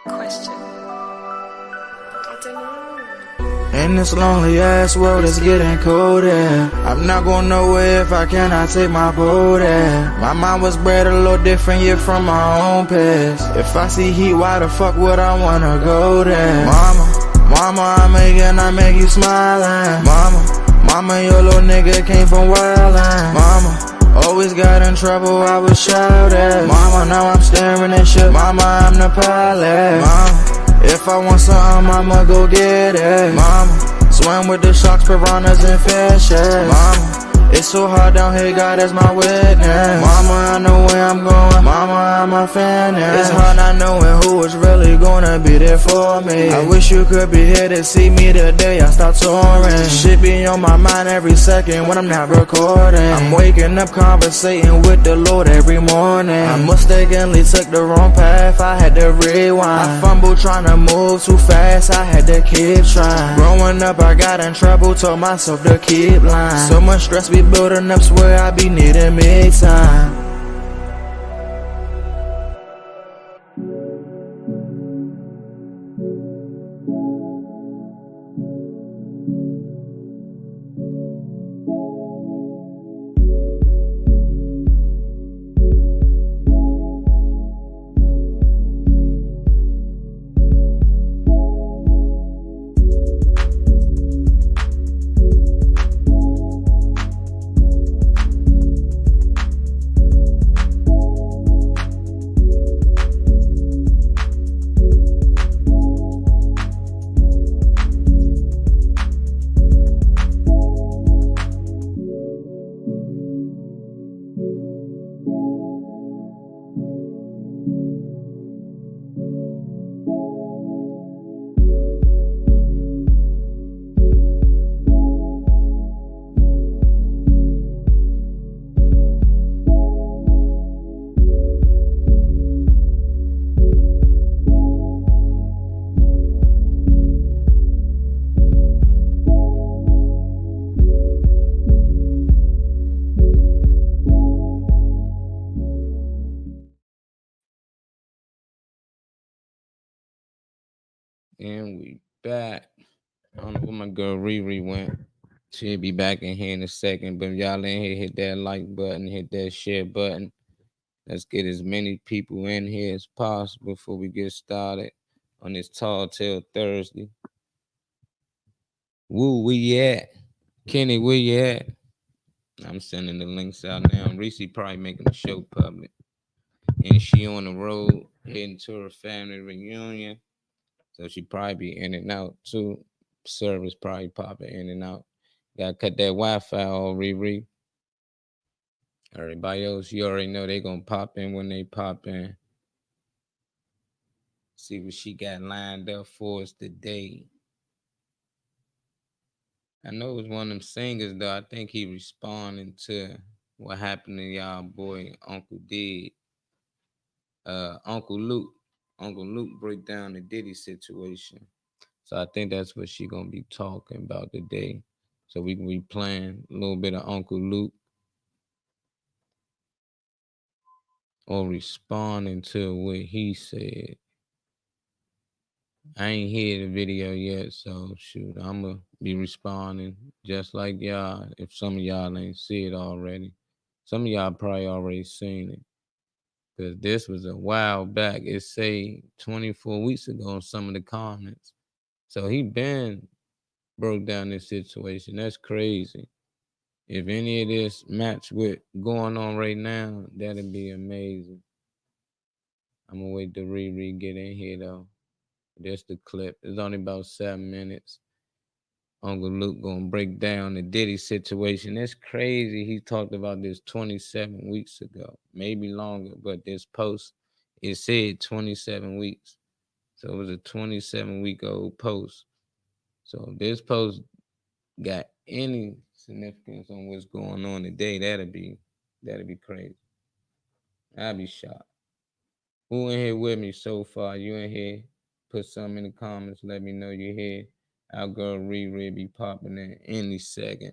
Question. I don't know. In this lonely ass world, it's getting colder. I'm not going nowhere if I cannot take my boat there. My mind was bred a little different, yeah, from my own past. If I see heat, why the fuck would I wanna go there? Mama, I make you smile. Mama, your little nigga came from wildin'. Mama, always got in trouble, I was shouted. Mama, now I'm staring at shit. Mama, I'm the pilot. Mama, if I want something, I'ma go get it. Mama, swim with the sharks, piranhas, and fishes. Mama, it's so hard down here, God is my witness. Mama, I know where I'm going. Mama, I'm a fan. It's hard not knowing who is really gonna be there for me. I wish you could be here to see me the day I start touring. Shit be on my mind every second when I'm not recording. I'm waking up conversating with the Lord every morning. I mistakenly took the wrong path, I had to rewind. I fumbled trying to move too fast, I had to keep trying. Growing up I got in trouble, told myself to keep lying. So much stress be building up, swear I be needing me time. And we back. I don't know where my girl Riri went. She'll be back in here in a second. But if y'all in here, hit that like button, hit that share button. Let's get as many people in here as possible before we get started on this Tall Tale Thursday. Woo, where you at? Kenny, where you at? I'm sending the links out now. Reese probably making the show public. And she on the road heading to her family reunion. So she probably be in and out too. Service probably popping in and out. Gotta cut that Wi-Fi off, Riri. Everybody else, you already know they gonna pop in when they pop in. See what she got lined up for us today. I know it was one of them singers though. I think he responding to what happened to y'all boy Uncle D. Uncle Luke. Uncle Luke break down the Diddy situation. So I think that's what she gonna be talking about today. So we can be playing a little bit of Uncle Luke or responding to what he said. I ain't hear the video yet, so shoot, I'ma be responding just like y'all. If some of y'all ain't see it already, some of y'all probably already seen it. Cause this was a while back. It say 24 weeks ago in some of the comments. So he been broke down this situation. That's crazy. If any of this match with going on right now, that'd be amazing. I'm gonna wait to Riri get in here though. That's the clip. It's only about 7 minutes. Uncle Luke gonna break down the Diddy situation. That's crazy. He talked about this 27 weeks ago, maybe longer, but this post, it said 27 weeks. So it was a 27-week-old post. So if this post got any significance on what's going on today, that'd be crazy. I'd be shocked. Who in here with me so far? You in here? Put something in the comments. Let me know you're here. Our girl Riri be popping in any second.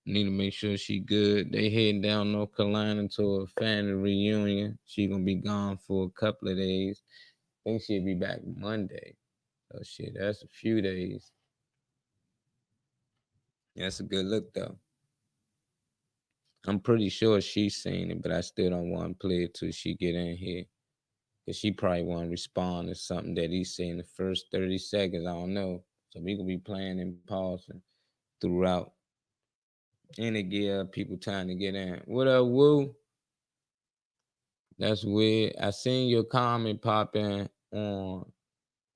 Need to make sure she good. They heading down North Carolina to a family reunion. She gonna be gone for a couple of days. I think she'll be back Monday. Oh shit, that's a few days. That's a good look though. I'm pretty sure she's seen it, but I still don't want to play it till she get in here. Cause she probably want to respond to something that he said in the first 30 seconds. I don't know. So we could be playing and pausing throughout. And it give people time to get in. What up, Woo? That's weird. I seen your comment popping on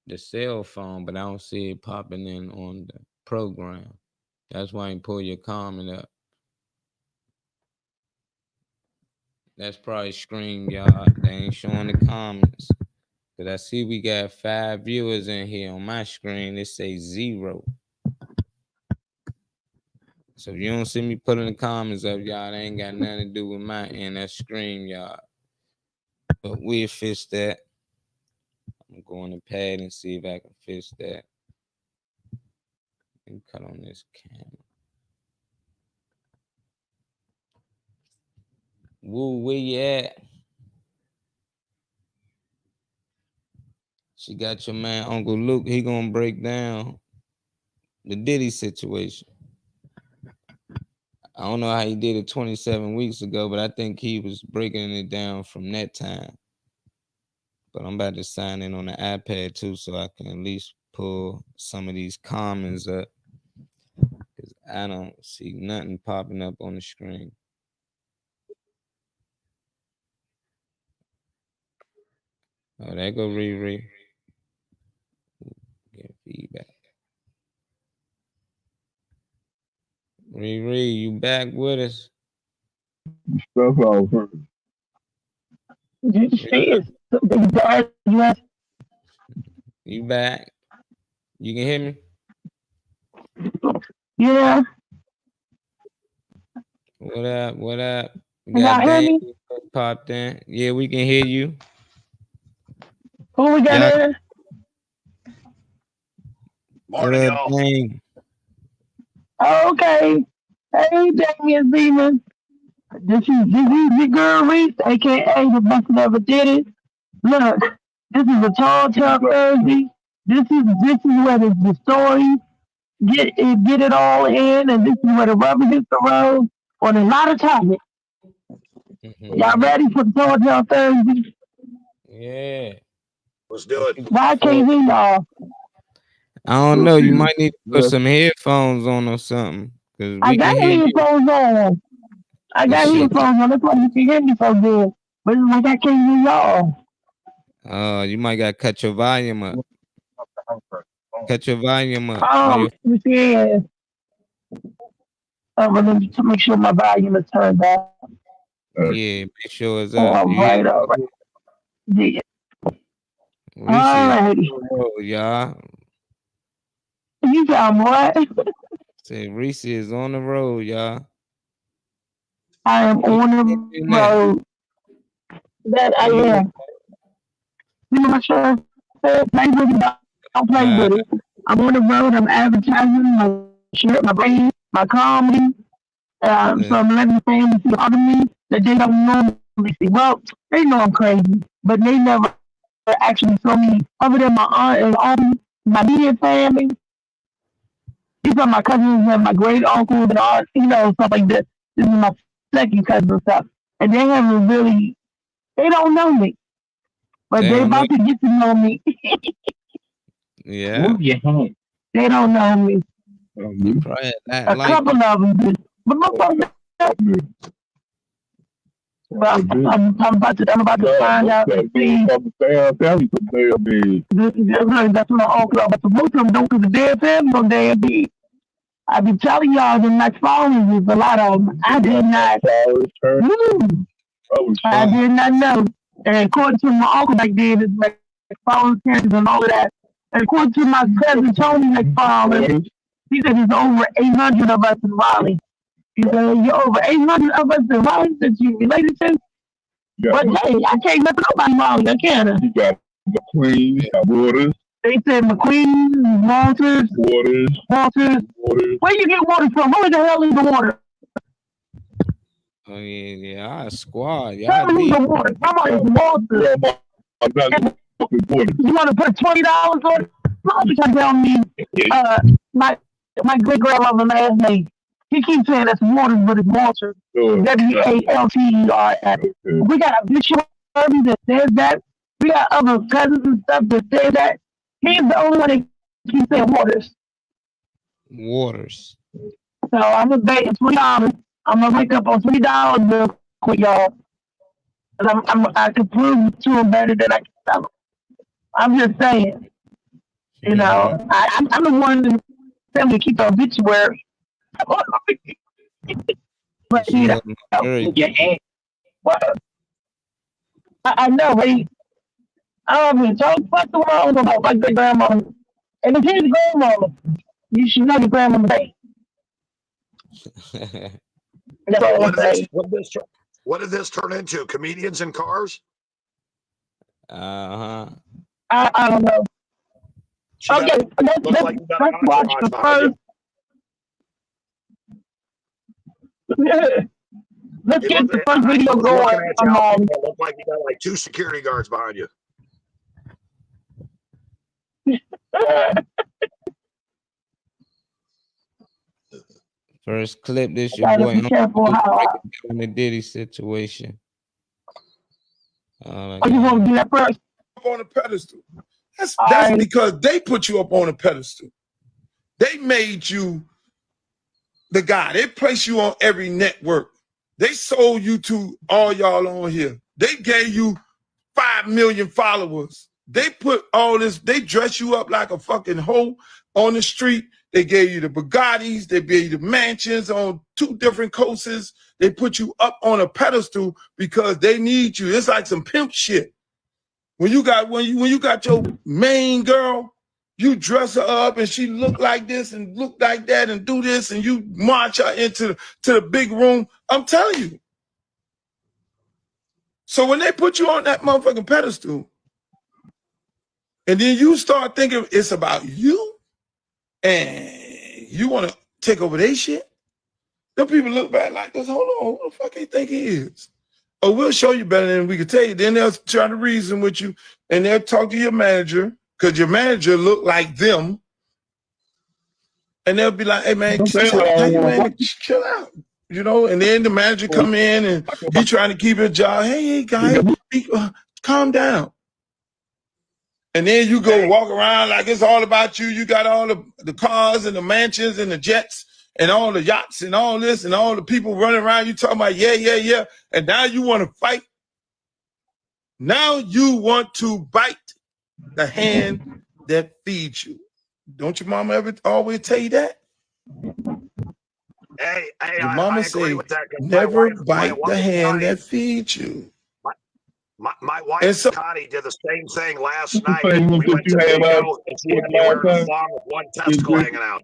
the cell phone, but I don't see it popping in on the program. That's why I pull your comment up. That's probably Scream, y'all. They ain't showing the comments. Cause I see we got 5 viewers in here on my screen. It say 0. So if you don't see me putting the comments up, y'all, they ain't got nothing to do with my end. That's Scream, y'all. But we'll fix that. I'm going to pad and see if I can fix that. Let me cut on this camera. Woo, where you at? She got your man Uncle Luke. He gonna break down the Diddy situation. I don't know how he did it 27 weeks ago, but I think he was breaking it down from that time. But I'm about to sign in on the iPad too, so I can at least pull some of these comments up. Because I don't see nothing popping up on the screen. Oh, there go Riri. Get feedback. Riri, you back with us? Stuff over. You back? You can hear me? Yeah. What up? What up? We got Dane popped in. Yeah, we can hear you. Who we got in? Morning, y'all. Dane? Oh, okay. Hey, Damian Zeman. This is your girl Reese, aka the best that ever did it. Look, this is a Tall Talk Thursday. This is where the story get it all in, and this is where the rubber hits the road on a lot of topics. Y'all ready for the Tall Talk Thursday? Yeah. Let's do it. Why can't hear y'all? I don't know. You might need to put some headphones on or something. Cause I got headphones on. I got headphones on. That's why you can hear me so good. But it's like I can't hear y'all. You might gotta cut your volume up. Cut your volume up. Oh, yeah. But let me make sure my volume is turned off. Yeah, make sure it's up. All right. Yeah. Reese y'all. You got what? Say Reese is on the road, y'all. I am on the road. That I am. You know what I'm saying? Play with it, don't play with it. I'm on the road. I'm advertising my shirt, my brand, my comedy. So I'm letting the family see part of me that they don't normally see. Well, they know I'm crazy, but they never actually saw me other than my aunt and uncle, my immediate family. These are my cousins and my great uncles and all, stuff like that. This is my second cousin and stuff. And they haven't really, they don't know me. But they're about to get to know me. Yeah. They don't know me. A couple of them did. But my folks did. I'm about to find out. That's what my uncle, but most of them don't, because the dead family don't damn big. I be telling y'all the next following is a lot of them. I did not. I did not know. And according to my uncle back then, it's like following cancer and all of that. And according to my cousin Tony, like following, he said there's over 800 of us in Raleigh. He said you're over 800 of us in Raleigh that you related to. But hey, I can't let nobody in Raleigh. I can't. You got Queens, you got Waters. They said McQueen, Walters. Where you get water from? Who the hell is the water? Oh yeah, our squad. Tell me who's the water. Somebody's Walters. You want to put $20 on it? You trying to tell me my great grandmother last name. He keeps saying that's Waters, but it's Walters. WALTERS. We got a bishop that says that. We got other cousins and stuff that say that. He's the only one that keeps saying Waters. Waters. So I'm gonna bet $20. I'm gonna wake up on $20 real quick, y'all. I can prove to him better than I can tell him. I'm just saying. You know, I'm the one that tell me to keep the obituary. But you know, I know, right? I don't even talk around about my great grandmama. And if his grandmama, you should know your grandmama name. That's all I'm saying. What did this turn into? Comedians in cars? Uh-huh. I don't know. Okay, let's watch the first. Let's get the first video going. It looked like you got like 2 security guards behind you. First clip, this your boy on the Diddy situation. You want to do that first? Up on a pedestal. That's because they put you up on a pedestal. They made you the guy. They placed you on every network. They sold you to all y'all on here. They gave you 5 million followers. They put all this, they dress you up like a fucking hoe on the street. They gave you the Bugattis. They gave you the mansions on 2 different coasts. They put you up on a pedestal because they need you. It's like some pimp shit. When you got your main girl, you dress her up and she look like this and look like that and do this and you march her into the big room. I'm telling you. So when they put you on that motherfucking pedestal, and then you start thinking it's about you, and you want to take over their shit, them people look back like this. Hold on, who the fuck they think he is? Oh, we'll show you better than we can tell you. Then they'll try to reason with you, and they'll talk to your manager, because your manager look like them. And they'll be like, hey, man, chill out. You know, and then the manager come in, and he trying to keep his job. Hey, guys, calm down. And then you go walk around like it's all about you. You got all the cars and the mansions and the jets and all the yachts and all this and all the people running around. You talking about, yeah. And now you want to fight. Now you want to bite the hand that feeds you. Don't your mama ever always tell you that? Hey, your mama say, never bite the hand that feeds you. My wife, Connie, did the same thing last night. We went to bingo and she had me wearing a thong with one testicle hanging out.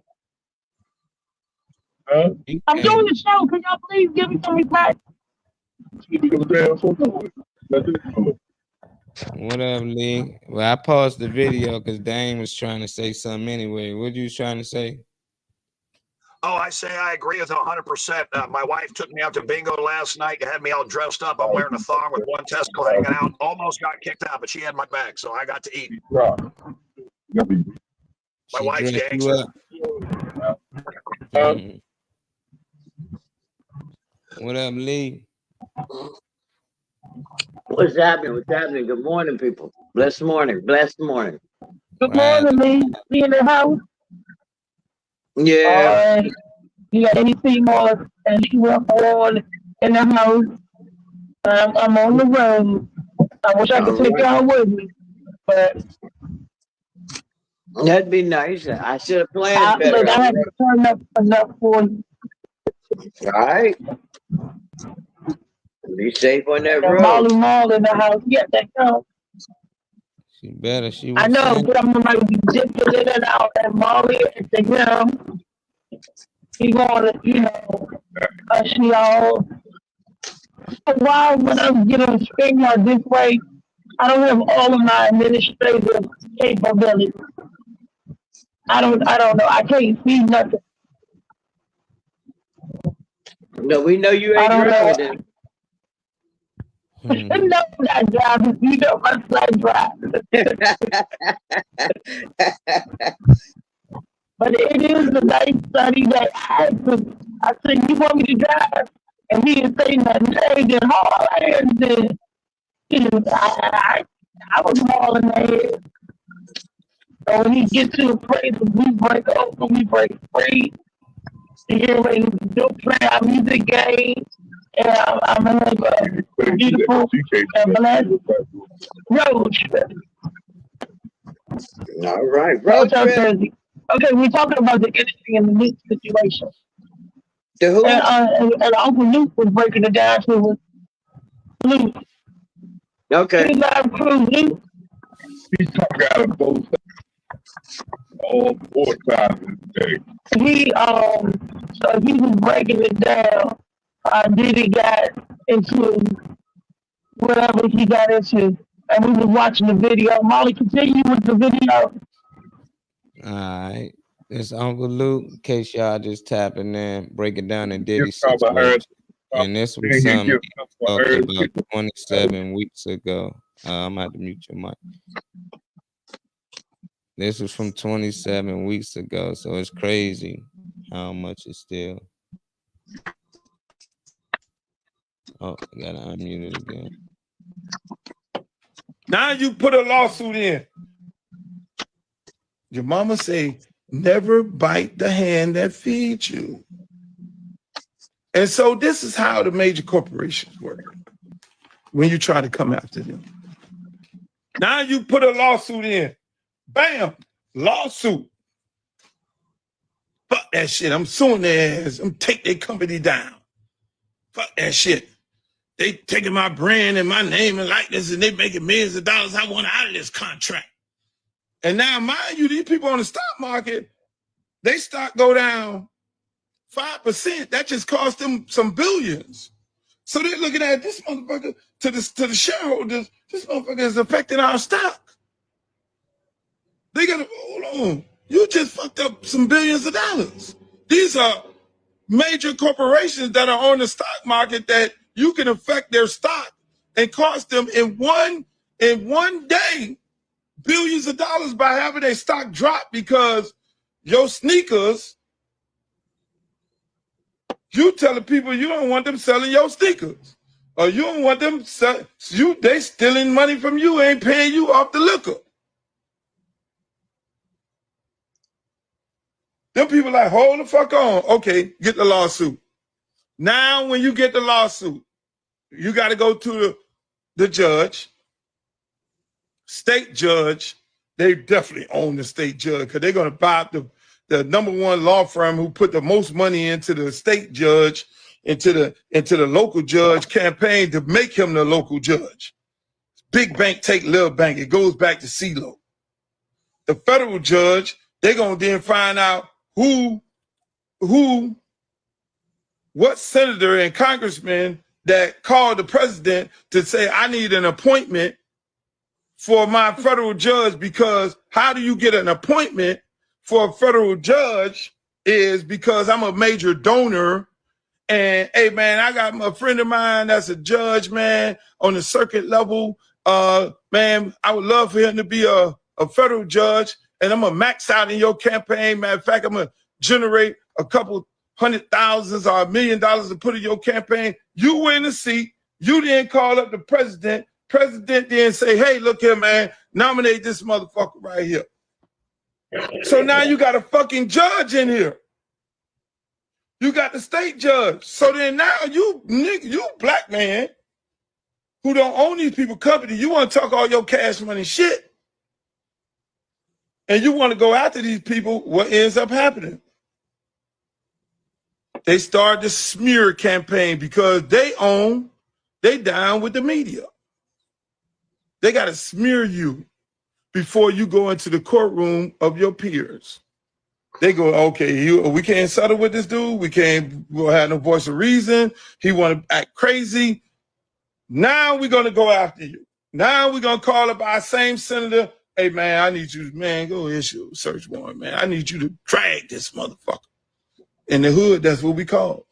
I'm doing the show. Can y'all please give me some respect? What up, Lee? Well, I paused the video because Dane was trying to say something anyway. What you trying to say? Oh, I say I agree with 100%. My wife took me out to bingo last night, had me all dressed up. I'm wearing a thong with one testicle hanging out. Almost got kicked out, but she had my back, so I got to eat. My wife's gangster. What up, Lee? What's happening? What's happening? Good morning, people. Blessed morning. Blessed morning. Good morning, Lee. Be in the house. Yeah. You got anything more and you went on in the house? I'm on the road. I wish I could take y'all with me, but that'd be nice. I should have planned better. Look, I had to turn up enough for you. All right. Be safe on that road. Molly Mall in the house. Yeah, that comes. She better. I know, but I'm gonna be dipping in and out and Molly and the him. He gonna, us y'all. So why when I get on StreamYard this way, I don't have all of my administrative capabilities. I don't know. I can't see nothing. No, we know you I ain't don't know. driving. No, I'm not driving. You know my son driving. But it is a nice study that I said, you want me to drive? And he didn't say nothing. Hey, then haul ass then. I was hauling ass. So when he gets to the place, we break open, we break free. Here we do play our music game. And I'm gonna have a beautiful and blessed road trip. All right, road trip. Okay, we're talking about the industry and the Luke situation. The who? And Uncle Luke was breaking it down to us. Luke. Okay. He's our crew, Luke. He's talking out of both all 4 times a day. So he was breaking it down. Diddy got into whatever he got into, and we was watching the video. Molly, continue with the video. All right. It's Uncle Luke, in case y'all just tapping in, breaking down and Diddy situation. And this was something about 27 weeks ago. I'm going to have to mute your mic. This was from 27 weeks ago, so it's crazy how much it's still. Oh, I gotta unmute it again. Now you put a lawsuit in. Your mama say, never bite the hand that feeds you. And so this is how the major corporations work when you try to come after them. Now you put a lawsuit in. Bam, lawsuit. Fuck that shit. I'm suing their ass. I'm take their company down. Fuck that shit. They taking my brand and my name and likeness and they making millions of dollars. I want out of this contract. And now, mind you, these people on the stock market, they stock go down 5%. That just cost them some billions. So they're looking at this motherfucker to the shareholders. This motherfucker is affecting our stock. They gotta hold on. You just fucked up some billions of dollars. These are major corporations that are on the stock market that you can affect their stock and cost them in one day billions of dollars by having their stock drop because your sneakers, you telling people you don't want them selling your sneakers. Or you don't want them they stealing money from you, ain't paying you off the liquor. Them people like, hold the fuck on. Okay, get the lawsuit. Now when you get the lawsuit, you got to go to the judge, state judge. They definitely own the state judge because they're going to buy up the number one law firm who put the most money into the state judge, into the local judge campaign to make him the local judge. Big bank take little bank. It goes back to CeeLo. The federal judge, they're going to then find out what senator and congressman that called the president to say, I need an appointment for my federal judge, because how do you get an appointment for a federal judge is because I'm a major donor. And hey, man, I got a friend of mine that's a judge, man, on the circuit level. Man, I would love for him to be a federal judge, and I'm going to max out in your campaign. Matter of fact, I'm going to generate a couple $100,000 or $1 million to put in your campaign. You win the seat. You didn't call up the president. President didn't say, hey, look here, man, nominate this motherfucker right here. So now you got a fucking judge in here. You got the state judge. So then now you black man who don't own these people company, you want to talk all your cash money shit. And you want to go after these people, what ends up happening? They start the smear campaign because they down with the media. They got to smear you before you go into the courtroom of your peers. They go, okay, we can't settle with this dude. We'll have no voice of reason. He want to act crazy. Now we're going to go after you. Now we're going to call up our same senator Hey, man, I need you, man, go issue a search warrant, man. I need you to drag this motherfucker. In the hood, that's what we call.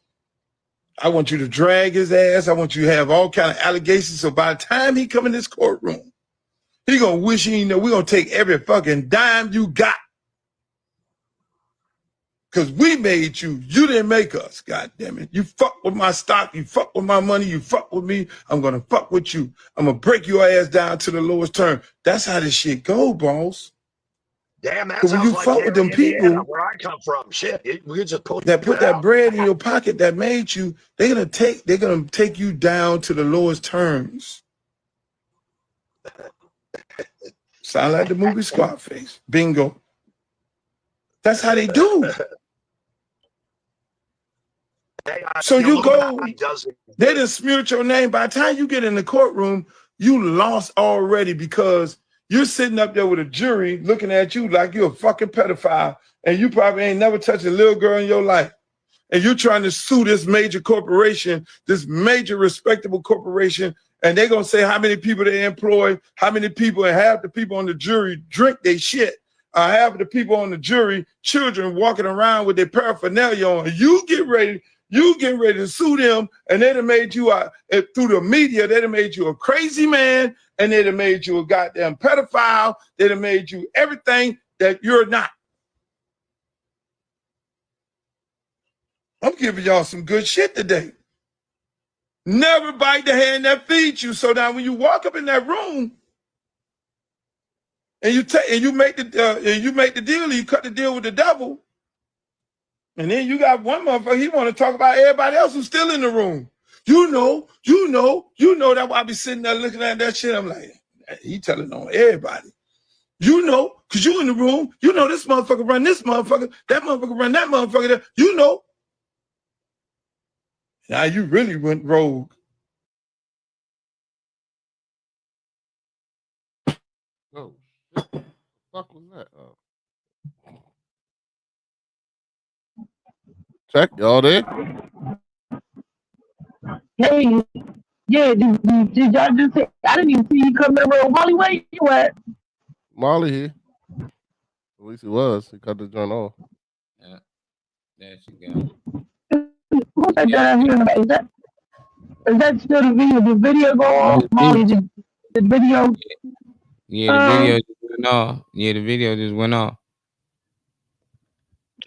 I want you to drag his ass. I want you to have all kind of allegations. So by the time he come in this courtroom, he gonna wish he know we're gonna take every fucking dime you got. Cause we made you. You didn't make us, God damn it. You fuck with my stock, you fuck with my money, you fuck with me. I'm gonna fuck with you. I'm gonna break your ass down to the lowest term. That's how this shit go, boss. Damn, that Cause when sounds you like fuck with them Indiana, people where I come from. Shit, we just pulled that put that out. bread in your pocket that made you, they're gonna take you down to the lowest terms. Sound like the movie Scarface. Bingo. That's how they do. Hey, So you go, does it. they done smeared your name. By the time you get in the courtroom, you lost already because you're sitting up there with a jury looking at you like you're a fucking pedophile and you probably ain't never touched a little girl in your life. And you're trying to sue this major corporation, this major respectable corporation, and they're going to say how many people they employ, how many people, and half the people on the jury drink their shit. Half of the people on the jury, children walking around with their paraphernalia on. You get ready to sue them, and they'd have made you, through the media, they'd have made you a crazy man, and they'd have made you a goddamn pedophile. They'd have made you everything that you're not. I'm giving y'all some good shit today. Never bite the hand that feeds you. So now when you walk up in that room and you make the deal, you cut the deal with the devil, and then you got one motherfucker, he want to talk about everybody else who's still in the room. You know, that's why I be sitting there looking at that shit. I'm like, he telling on everybody. You know, because you in the room, you know this motherfucker run this motherfucker, that motherfucker run that motherfucker, you know. Now you really went rogue. Oh, what the fuck was that? Check, y'all there? Hey, yeah, did y'all just say, I didn't even see you come in the room. Molly, where you at? Molly here. At least it was. He cut the joint off. Yeah, there she go. Who's that down here? Is that still the video? The video go on? Molly, the video? Yeah, the video just went off. Yeah, the video just went off.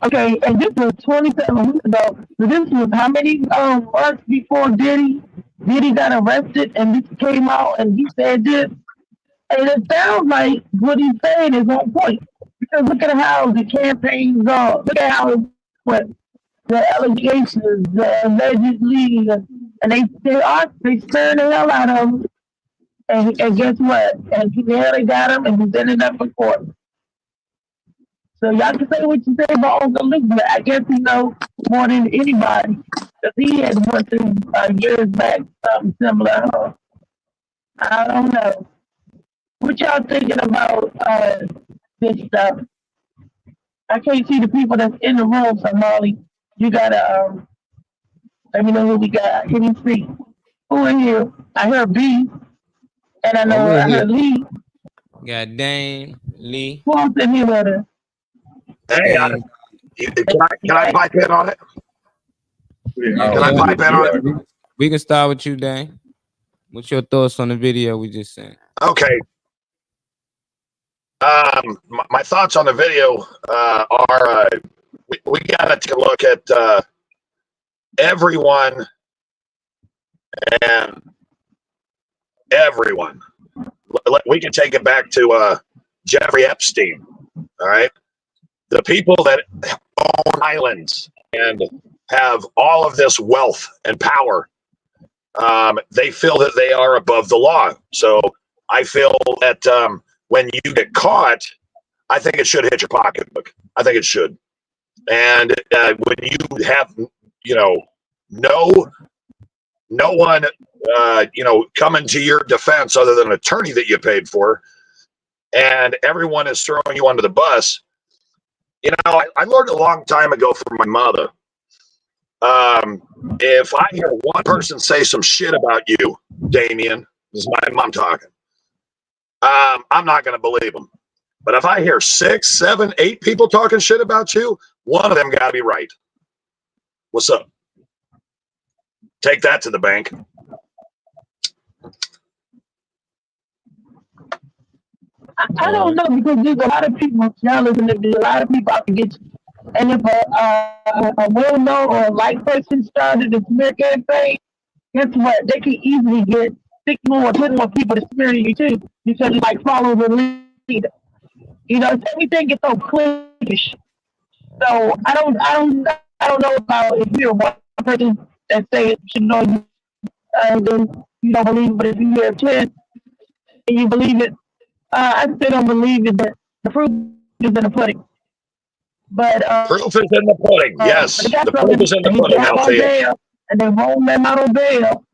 Okay, and this was 27 weeks ago. So this was how many months before Diddy got arrested and this came out and he said this? And it sounds like what he's saying is on point. Because look at how the campaigns are. Look at how it went. The allegations, allegedly, and they stirring the hell out of him. And guess what? And they got him and he's ended up in court. So y'all can say what you say about Uncle Luke, but I guess he knows more than anybody. Because he had went through years back something similar. Huh? I don't know. What y'all thinking about this stuff? I can't see the people that's in the room, so Molly, you gotta let me know who we got. Let me see. Who in here? I heard B, and I know I heard Lee. Got Dame, Lee. Who else in here with us? Hey, can I pipe in on it? Can I pipe in on it? We can start with you, Dame. What's your thoughts on the video we just sent? Okay. My thoughts on the video are we got to take a look at everyone and everyone. We can take it back to Jeffrey Epstein. All right. The people that own islands and have all of this wealth and power, they feel that they are above the law. So I feel that when you get caught, I think it should hit your pocketbook. I think it should. And when you have, no one, coming to your defense other than an attorney that you paid for, and everyone is throwing you under the bus. I learned a long time ago from my mother. If I hear one person say some shit about you, Damien, this is my mom talking, I'm not going to believe them. But if I hear 6, 7, 8 people talking shit about you, one of them got to be right. What's up? Take that to the bank. I don't know, because there's a lot of people, y'all listen to me, a lot of people out to get you. And if a well-known or a like person started a smear campaign, guess what? They can easily get 6 more, 10 more people to smear you too, because you like follow the leader. You know, everything gets so cliquish. So I don't know about if you're one person that say it should know you, then you don't believe it. But if you hear 10 and you believe it, I still don't believe it. But the proof is in the pudding. But proof is in the pudding. Yes, the proof is in the pudding. I'll tell you. And they won't let him out on bail.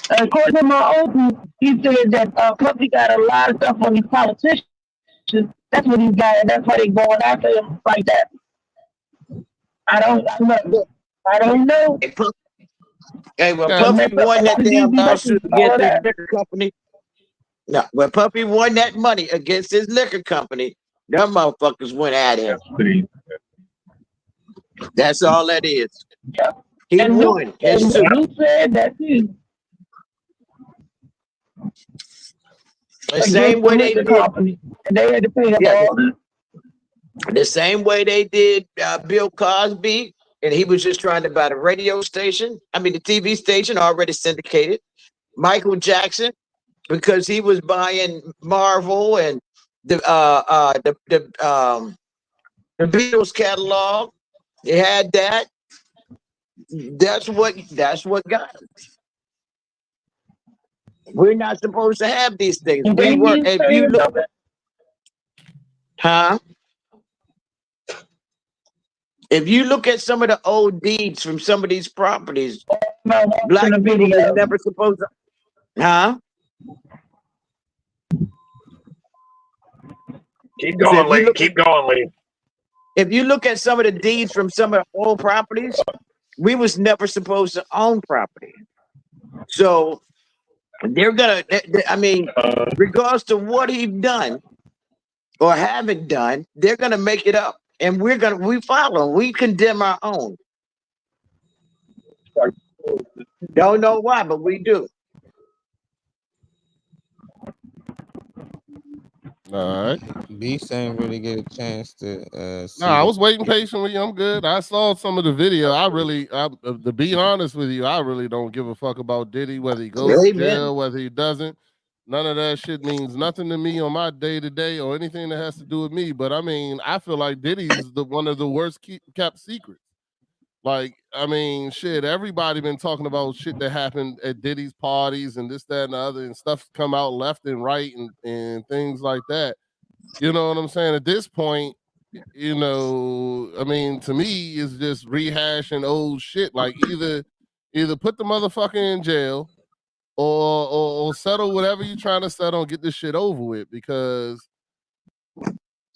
According to my uncle, he said that Puffy got a lot of stuff on these politicians. That's what he's got, and that's why they're going after him like that. I don't know. Hey, well, Puffy won that damn lawsuit against his liquor company. No, when Puffy won that money against his liquor company, them motherfuckers went at him. That's all that is. Yeah. He won his suit. He said that too. The same way they did. And they had to pay him all this. The same way they did Bill Cosby, and he was just trying to buy the radio station. I mean, the TV station already syndicated. Michael Jackson, because he was buying Marvel and the Beatles catalog. He had that. That's what got him. We're not supposed to have these things. We were. If you look, if you look at some of the old deeds from some of these properties, black people is never supposed to. Keep going, Lee. Keep going, Lee. If you look at some of the deeds from some of the old properties, we was never supposed to own property. So they're gonna, I mean, regardless to what he's done or haven't done, they're gonna make it up, and we follow, we condemn our own. Don't know why, but we do. All right. Beast ain't really get a chance to. No, I was waiting patiently. I'm good. I saw some of the video. To be honest with you, I really don't give a fuck about Diddy, whether he goes to jail, whether he doesn't. None of that shit means nothing to me on my day to day or anything that has to do with me. But I mean, I feel like Diddy's one of the worst kept secrets. Like, I mean, shit, everybody been talking about shit that happened at Diddy's parties and this, that, and the other, and stuff come out left and right and things like that. You know what I'm saying? At this point, you know, I mean, to me, it's just rehashing old shit. Like either put the motherfucker in jail or settle whatever you're trying to settle and get this shit over with, because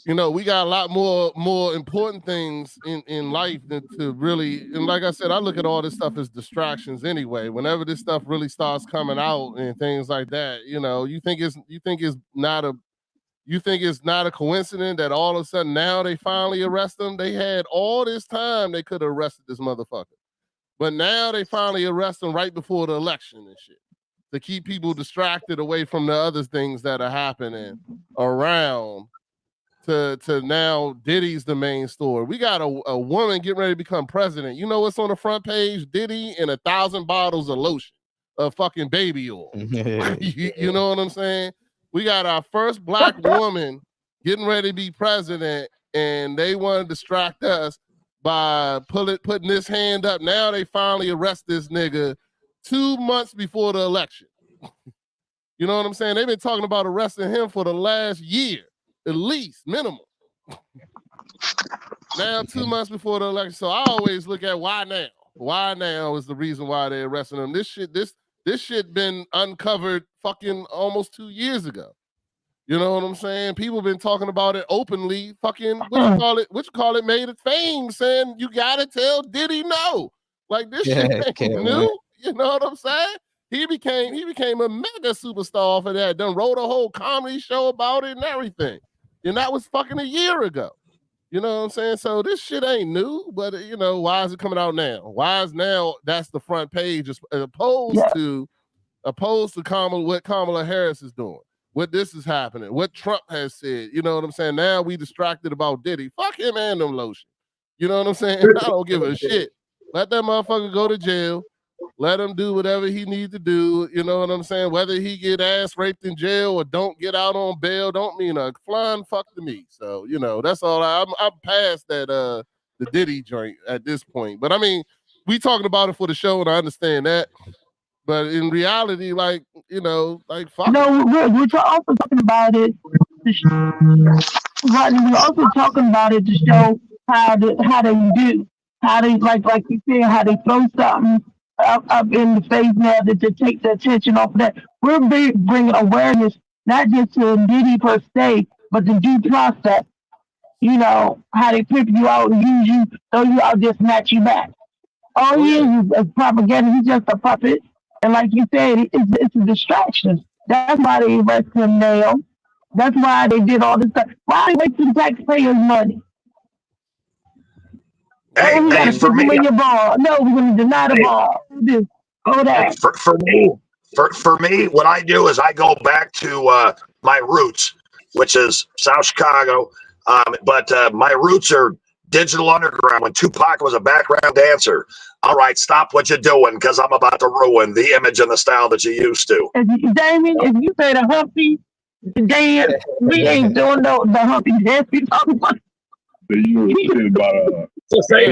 you know, we got a lot more important things in life than to really, and like I said, I look at all this stuff as distractions anyway. Whenever this stuff really starts coming out and things like that, you know, you think it's not a coincidence that all of a sudden now they finally arrest him? They had all this time they could have arrested this motherfucker. But now they finally arrest him right before the election and shit, to keep people distracted away from the other things that are happening around. To now Diddy's the main story. We got a woman getting ready to become president. You know what's on the front page? Diddy and 1,000 bottles of lotion, of fucking baby oil. You know what I'm saying? We got our first black woman getting ready to be president, and they want to distract us by putting this hand up. Now they finally arrest this nigga 2 months before the election. You know what I'm saying? They've been talking about arresting him for the last year. At least, minimum. Now, 2 months before the election. So I always look at why now. Why now is the reason why they're arresting him. This shit been uncovered fucking almost 2 years ago. You know what I'm saying? People been talking about it openly. Fucking what you call it made it fame, saying you gotta tell Diddy no. Like this shit ain't new. You know what I'm saying? He became a mega superstar for that. Done wrote a whole comedy show about it and everything. And that was fucking a year ago. You know what I'm saying? So this shit ain't new, but you know, why is it coming out now? Why is now that's the front page as opposed to what Kamala Harris is doing, what this is happening, what Trump has said. You know what I'm saying? Now we distracted about Diddy. Fuck him and them lotion. You know what I'm saying? I don't give a shit. Let that motherfucker go to jail. Let him do whatever he needs to do. You know what I'm saying? Whether he get ass raped in jail or don't get out on bail, don't mean a flying fuck to me. So, you know, that's all. I'm past that the Diddy joint at this point. But I mean, we talking about it for the show, and I understand that. But in reality, like, you know, like fuck. No, we're also talking about it. We're also talking about it to show how they do, how they like you said, how they throw something up in the face now to take the attention off of that. We're bringing awareness not just to Diddy per se, but the due process. You know, how they pimp you out and use you, throw you out, just snatch you back. All he is propaganda. He's just a puppet. And like you said, it's a distraction. That's why they arrested him now. That's why they did all this stuff. Why are they wasting taxpayers' money? Hey, we gotta for me, your ball. No, we're gonna deny the ball. This, that. For me, what I do is I go back to my roots, which is South Chicago. But my roots are Digital Underground when Tupac was a background dancer. All right, stop what you're doing because I'm about to ruin the image and the style that you used to. Damien, if you say the Humpty dance, we ain't doing the Humpty dance. We talking about. It's the same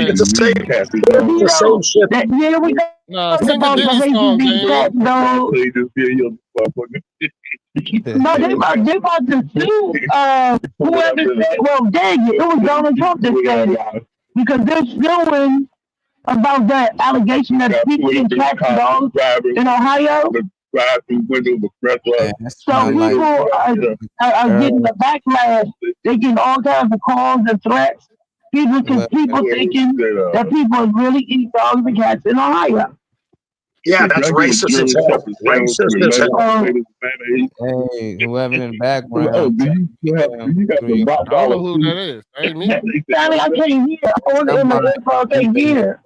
shit. Yeah, we got about the song, no, they about to sue whoever said, well, dang it was Donald Trump that said it. Because they're suing about that allegation that people get tax dogs in Ohio. So people are getting the backlash. They're getting all kinds of calls and threats. People thinking that people are really eating dogs and cats in Ohio. Yeah, that's racist as hell. Racist as hell. Hey, whoever in the background. I don't know who that is. Ain't me. Sally, I can't hear. I can't hear.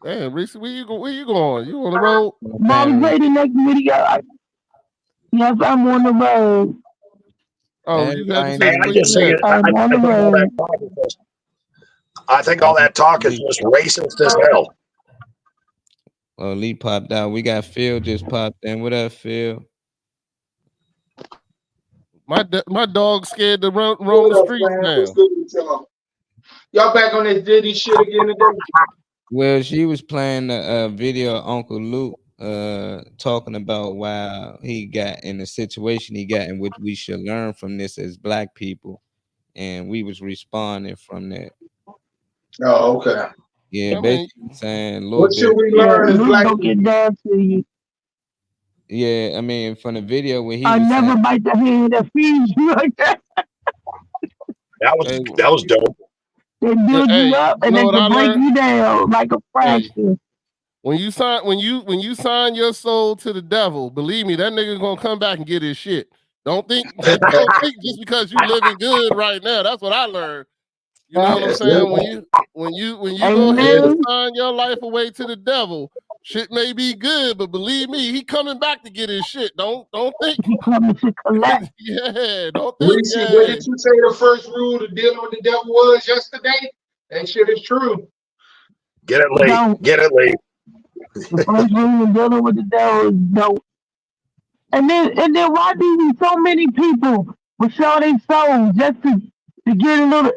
Damn, Reese, where you going? You on the road? Mom, play the next video. Yes, I'm on the road. Oh, you got I'm on the road. I think all that talk is just racist as hell. Well, Lee popped out. We got Phil just popped in. What up, Phil? My dog's scared to roam the streets now. Y'all back on this Diddy shit again today? Well, she was playing a video of Uncle Luke talking about why he got in the situation he got in, which we should learn from this as Black people. And we was responding from that. Oh, okay. Yeah, basically saying, what should we learn as Black people? Get down to you. Yeah, I mean, from the video where he I was never saying, bite the hand that feeds you like that. That was dope. They build you up and they can break you down like a fraction. When you sign your soul to the devil, believe me, that nigga gonna come back and get his shit. Don't think just because you living good right now. That's what I learned. You know what I'm saying? When you go ahead and sign your life away to the devil, shit may be good, but believe me, he coming back to get his shit. Don't think he coming to collect. Yeah, don't think. What did you say the first rule to dealing with the devil was yesterday? That shit is true. Get it, Lee. Get it, Lee. The first rule of dealing with the devil is don't. And then why do so many people will sell their souls just to get a little?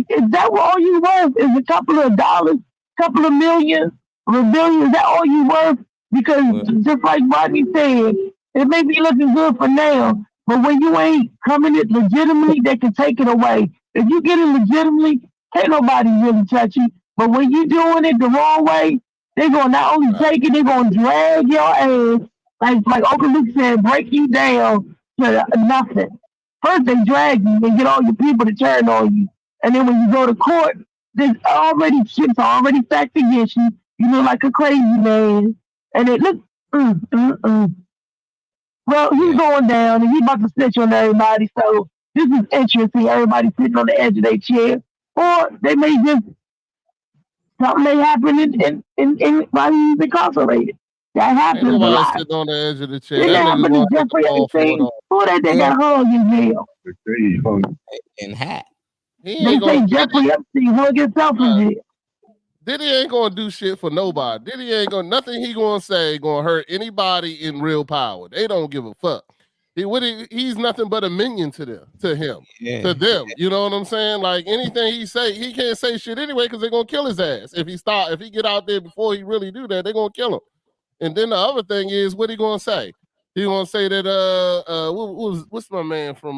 Is that all you worth? Is a couple of dollars, couple of millions, or a billion? Is that all you worth? Because just like Rodney said, it may be looking good for now, but when you ain't coming it legitimately, they can take it away. If you get it legitimately, can't nobody really touch you. But when you doing it the wrong way, they're gonna not only take it, they're gonna drag your ass. Like Uncle Luke said, break you down to nothing. First they drag you and get all your people to turn on you. And then when you go to court, there's already shit's already stacked against you. You look like a crazy man. And it look, Well, he's going down and he's about to snitch on everybody. So this is interesting. Everybody sitting on the edge of their chair. Or they may just, something may happen in while he's incarcerated. That Ain't happens a nobody lot. sitting on the edge of the chair. It That can nigga's happen to gonna take Jeffrey the fall for it Epstein. all. Who that they got hung in jail? In hat. He They ain't say gonna Jeffrey Epstein hung himself in jail. Diddy ain't gonna do shit for nobody. Diddy ain't gonna nothing he gonna say gonna hurt anybody in real power. They don't give a fuck. He's nothing but a minion to them, to him, to them. You know what I'm saying? Like anything he say, he can't say shit anyway because they're gonna kill his ass. If he get out there before he really do that, they're gonna kill him. And then the other thing is, what he gonna say? He gonna say that what's my man from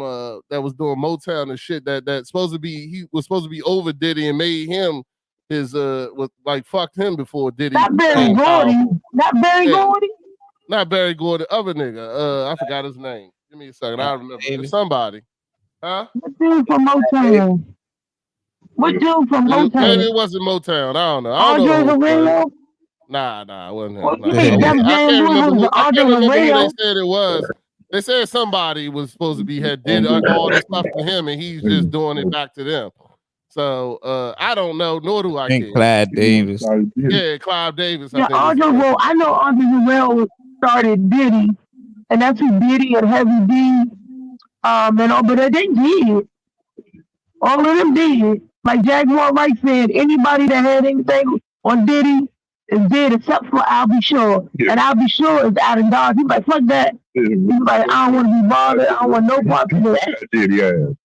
that was doing Motown and shit that he was supposed to be over Diddy and made him his was like fucked him before Diddy. Not Barry Gordy. Not Barry Gordy. Not Barry Gordy. Other nigga. I forgot his name. Give me a second. I remember. It's somebody. Huh? What dude from Motown? What dude from Motown? Maybe it wasn't Motown. I don't know. Andre Harrell? Nah, it wasn't him. Well, Nah. you mean Def Jam was I can't Andre remember who they Harrell? said it was. They said somebody was supposed to be did all this stuff to him, and he's just doing it back to them. So I don't know, nor do I care. Clive Davis. Yeah, Clive Davis. Yeah, I know Andre Harrell started Diddy, and that's who Diddy and Heavy D, but they did. All of them did. Like Jaguar Wright said, anybody that had anything on Diddy is dead except for I'll Be Sure. Yeah. And I'll Be Sure is out of Dodge. He's like, fuck that. Yeah. He's like, I don't want to be bothered. I don't want no part of that.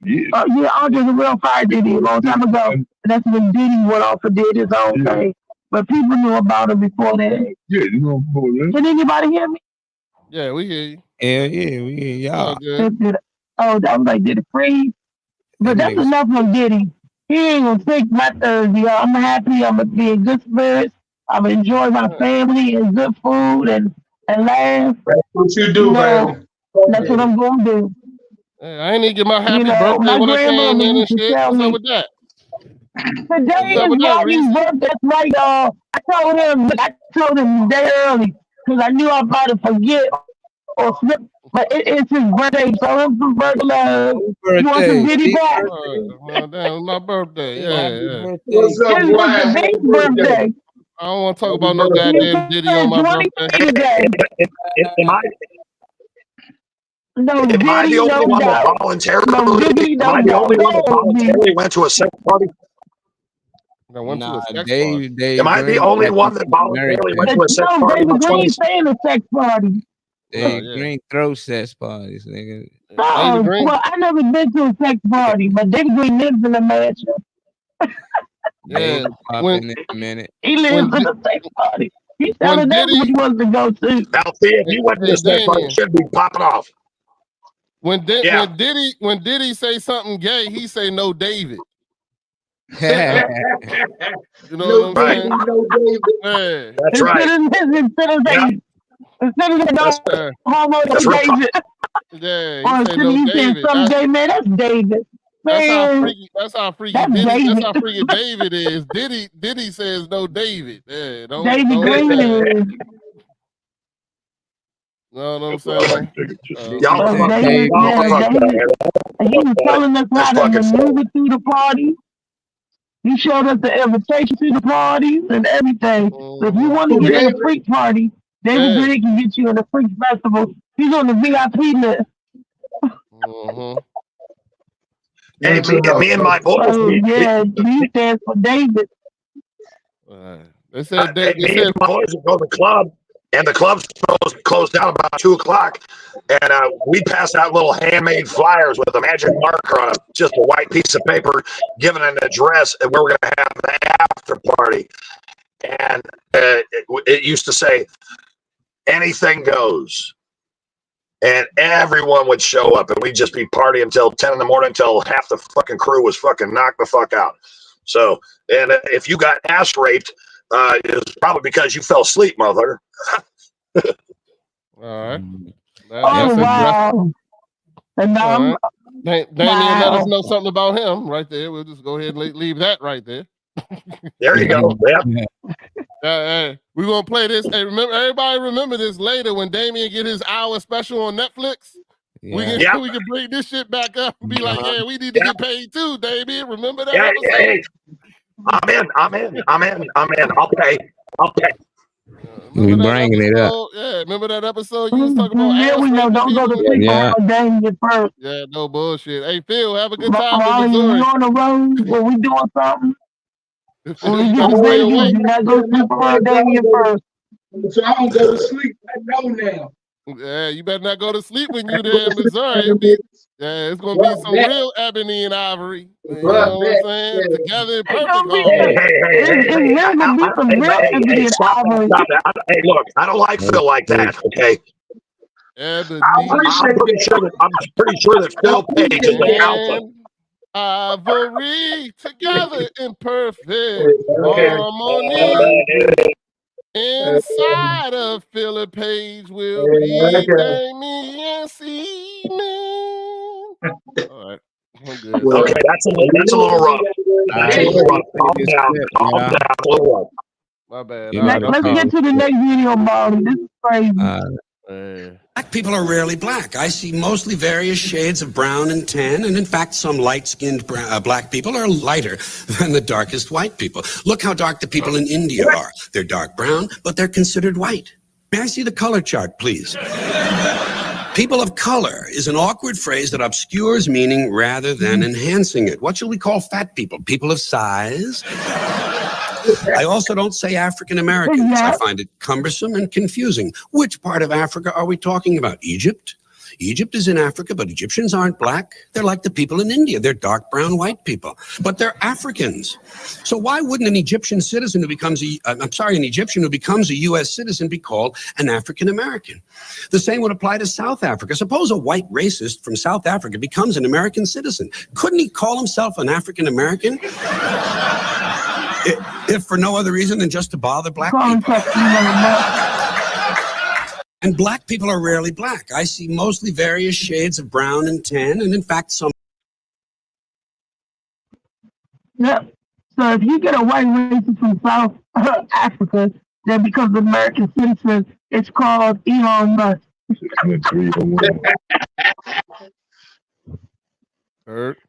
Yeah, Andre Harrell fired Diddy a long time ago. And that's when Diddy went off and did his own thing. But people knew about him before that. Yeah, you know before that. Can anybody hear me? Yeah, we hear you. Yeah, we hear y'all. Oh, that was like, did it freeze? But that's enough of Diddy. He ain't gonna fix my Thursday. I'm happy. I'm gonna be in good spirits. I'm gonna enjoy my family and good food and laugh. That's what you do, man. That's what I'm gonna do. Hey, I ain't even get my happy birthday when I came in and shit. What's up with that? Today is Rodney's birthday. That's right, I told him the day early because I knew I was about to forget or slip. But it's his birthday, so I'm some birthday. You want some Diddy back? Damn, it's my birthday. Yeah. What's up, Ryan? It's his birthday. I don't want to talk about no goddamn Diddy on my birthday. Am I the only one that voluntarily went to a sex party? Dave, am I the only one that voluntarily went to a sex party? David saying a sex party. Dave Green throw sex parties, nigga. Well, I never been to a sex party, but David Green lives in a mansion. Yeah, in a minute. He lives in a sex party. He's telling us what he wants to go to. Now, see, if you went to a sex party, it should be popping off. When Diddy say something gay, he say no David. You know what I'm saying? No David. Yeah. That's right. Instead of the homo David. Yeah, or he said some gay man, that's David. That's how freaky David is. Diddy says no David. Yeah, David Green is. Know what I'm saying? He was telling us how to maneuver through the party. He showed us the invitation to the parties and everything. So if you want to get in a freak party, David Green can get you in the freak festival. He's on the VIP list. Hey, me and my boys. He stands for David. They said me and my boys would go to the club, and the club's supposed to close down about 2:00. And we passed out little handmade flyers with a magic marker on just a white piece of paper, giving an address and where we're going to have the after party. And it used to say, anything goes. And everyone would show up, and we'd just be partying until 10 in the morning until half the fucking crew was fucking knocked the fuck out. So, and if you got ass raped, it's probably because you fell asleep, mother. All right. Wow. And now Damien, let us know something about him right there. We'll just go ahead and leave that right there. There you go. Yep. We're gonna play this. Hey, everybody remember this later when Damien get his hour special on Netflix. Yeah. We can bring this shit back up and be like, yeah, we need to get paid too, Damien. Remember that episode? Hey. I'm in. I'll pay. We bringing it up. Yeah, remember that episode you was talking about? Yeah, we know. Don't go to sleep on Damien first. Yeah, no bullshit. Hey, Phil, have a good time Molly, in Missouri. we on the road when we doing something. When we You get gotta to stay Vegas, awake. you not go to sleep on Damien first. So I don't go to sleep. I know now. Yeah, you better not go to sleep when you're there in Missouri. It's gonna be some real ebony and ivory. You know what I'm saying? Together in perfect harmony. Hey, look, I don't like Phil like that. Okay. I'm pretty sure that Phil Page is the alpha. Ivory together in perfect harmony. Inside of Philip Page will be Damien Seaman. All right. Okay, that's a little rough. That's a little rough. Calm down. A little rough. My bad. Let's get to the next video, Molly. This is crazy. Black people are rarely black. I see mostly various shades of brown and tan, and in fact, some light-skinned black people are lighter than the darkest white people. Look how dark the people in India are. They're dark brown, but they're considered white. May I see the color chart, please? People of color is an awkward phrase that obscures meaning rather than enhancing it. What shall we call fat people? People of size? I also don't say African Americans. I find it cumbersome and confusing. Which part of Africa are we talking about? Egypt? Egypt is in Africa, but Egyptians aren't black. They're like the people in India. They're dark brown white people, but they're Africans. So why wouldn't an Egyptian citizen who becomes an Egyptian who becomes a U.S. citizen be called an African American? The same would apply to South Africa. Suppose a white racist from South Africa becomes an American citizen. Couldn't he call himself an African American? If for no other reason than just to bother black people. And black people are rarely black. I see mostly various shades of brown and tan, and in fact, some. Yeah. So if you get a white racist from South Africa that becomes an American citizen, it's called Elon Musk.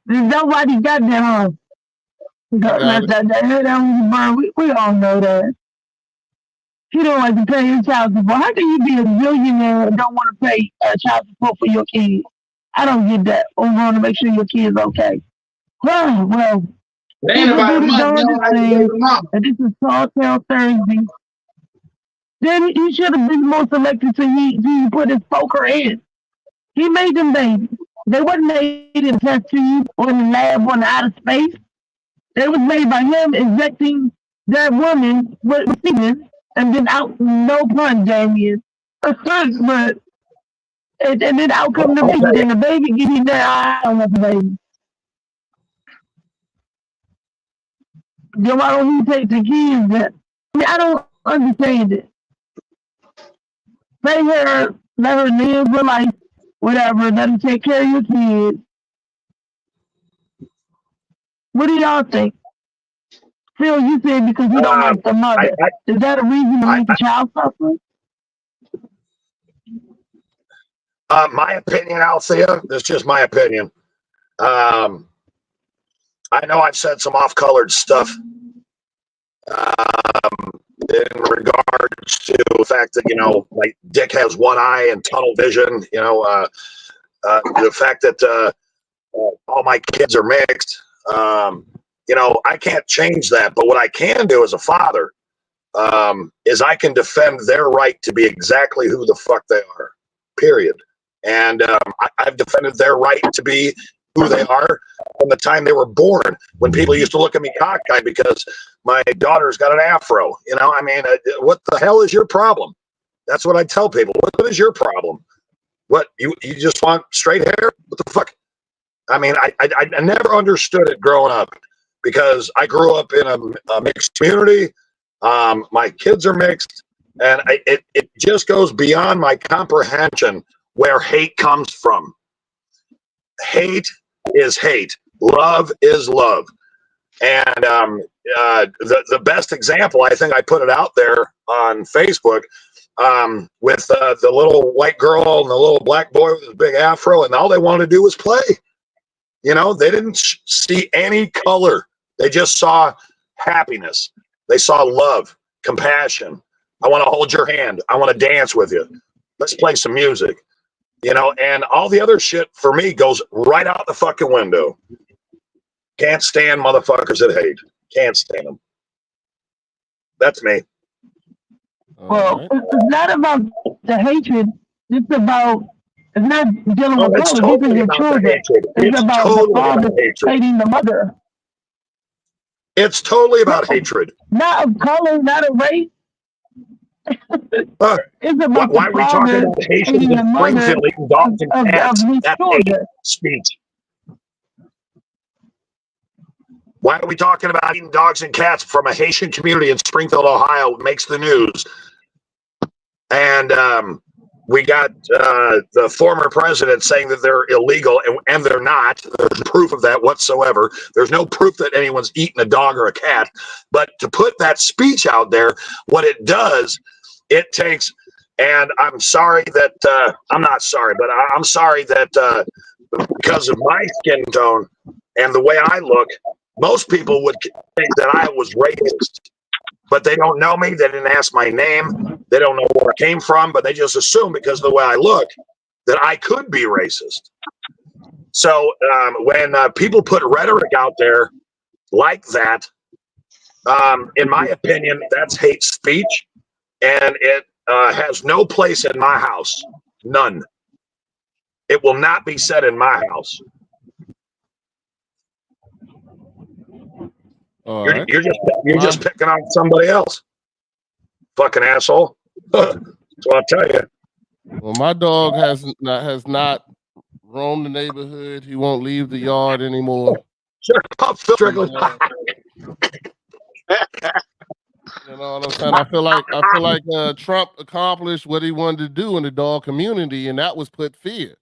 Nobody got that, huh? We all know that. You don't like to pay your child support. How can you be a millionaire and don't want to pay child support for your kids? I don't get that. We want to make sure your kid's okay. Well, this is Tall Tale Thursday. Then he should have been more selective till he put his poker in. He made them babies. They wasn't made in a test tube or in the lab on outer space. They was made by him injecting that woman with semen and then out, no pun, Damien. But and then out come the baby, and the baby getting there. I don't want the baby. Then why don't you take the kids? I mean, I don't understand it. Pay her, let her live her life, whatever. Let her take care of your kids. What do y'all think? Phil, you said because you don't like the mother. Is that a reason to make the child suffer? My opinion, Althea, that's just my opinion. I know I've said some off-colored stuff in regards to the fact that, you know, my dick has one eye and tunnel vision, you know, the fact that all my kids are mixed. You know, I can't change that, but what I can do as a father is I can defend their right to be exactly who the fuck they are, period. And I've defended their right to be who they are from the time they were born, when people used to look at me cockeyed because my daughter's got an afro. You know, I mean, what the hell is your problem? That's what I tell people. What is your problem? What, you just want straight hair? What the fuck? I mean, I never understood it growing up because I grew up in a mixed community. My kids are mixed, and it just goes beyond my comprehension where hate comes from. Hate is hate. Love is love. And the best example, I think I put it out there on Facebook, with the little white girl and the little black boy with his big afro, and all they wanted to do was play. You know, they didn't see any color. They just saw happiness. They saw love, compassion. I want to hold your hand. I want to dance with you. Let's play some music. You know, and all the other shit for me goes right out the fucking window. Can't stand motherfuckers that hate. Can't stand them. That's me. Well, it's not about the hatred. It's not dealing with it's color. totally This is your about the children. hatred. It's about totally the father about hatred. hating the mother. It's totally about hatred. Not of color, not of race. It's about Why are we talking about Haitians hating the in mother Springfield eating dogs and cats? of his That's hate children. speech. Why are we talking about eating dogs and cats from a Haitian community in Springfield, Ohio? It makes the news. And we got the former president saying that they're illegal, and they're not. There's proof of that whatsoever. There's no proof that anyone's eaten a dog or a cat. But to put that speech out there, what it does, it takes, and I'm sorry that, I'm not sorry, but I'm sorry that because of my skin tone and the way I look, most people would think that I was racist. But they don't know me. They didn't ask my name. They don't know where I came from, but they just assume because of the way I look that I could be racist. So when people put rhetoric out there like that, in my opinion, that's hate speech, and it has no place in my house. None. It will not be said in my house. You're just picking on somebody else. Fucking asshole. So I'll tell you. Well, my dog has not roamed the neighborhood. He won't leave the yard anymore. Shut up, Phil Strickland. You know what I'm saying? I feel like Trump accomplished what he wanted to do in the dog community, and that was put fear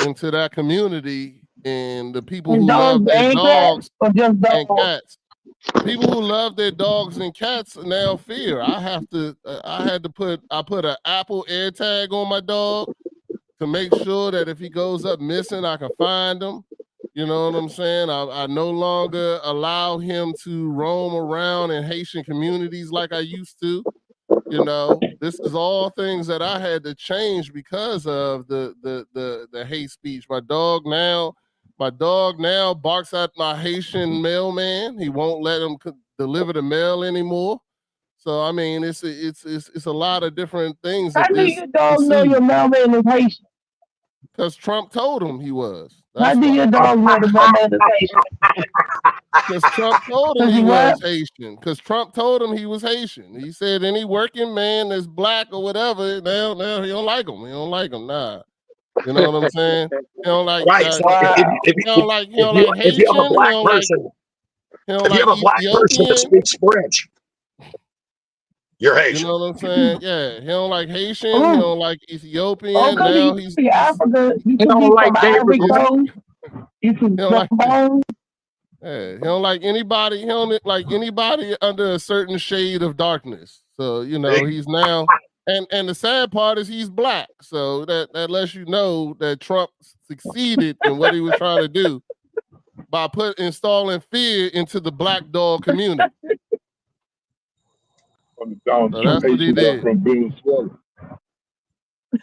into that community. And the people who love their dogs and cats, people who love their dogs and cats now fear. I put an Apple AirTag on my dog to make sure that if he goes up missing, I can find him. You know what I'm saying? I no longer allow him to roam around in Haitian communities like I used to. You know, this is all things that I had to change because of the hate speech. My dog now barks at my Haitian mailman. He won't let him deliver the mail anymore. So I mean, it's a lot of different things. How do your dog know your mailman is Haitian? Because Trump told him he was. How do your dog know the mailman is Haitian? Because Trump told him he was Haitian. Because Trump told him he was Haitian. He said any working man that's black or whatever, now he don't like him. He don't like him. Nah. You know what I'm saying? He don't like Haitian. If you have a black person that speaks French, you're Haitian. You know what I'm saying? Yeah, he don't like Haitian. He don't like Ethiopian. Now he's Africa. He don't like Ivory Coast. He don't like anybody. He don't like anybody under a certain shade of darkness. So you know he's now. And the sad part is he's black. So that lets you know that Trump succeeded in what he was trying to do by installing fear into the black dog community. So that's what he did.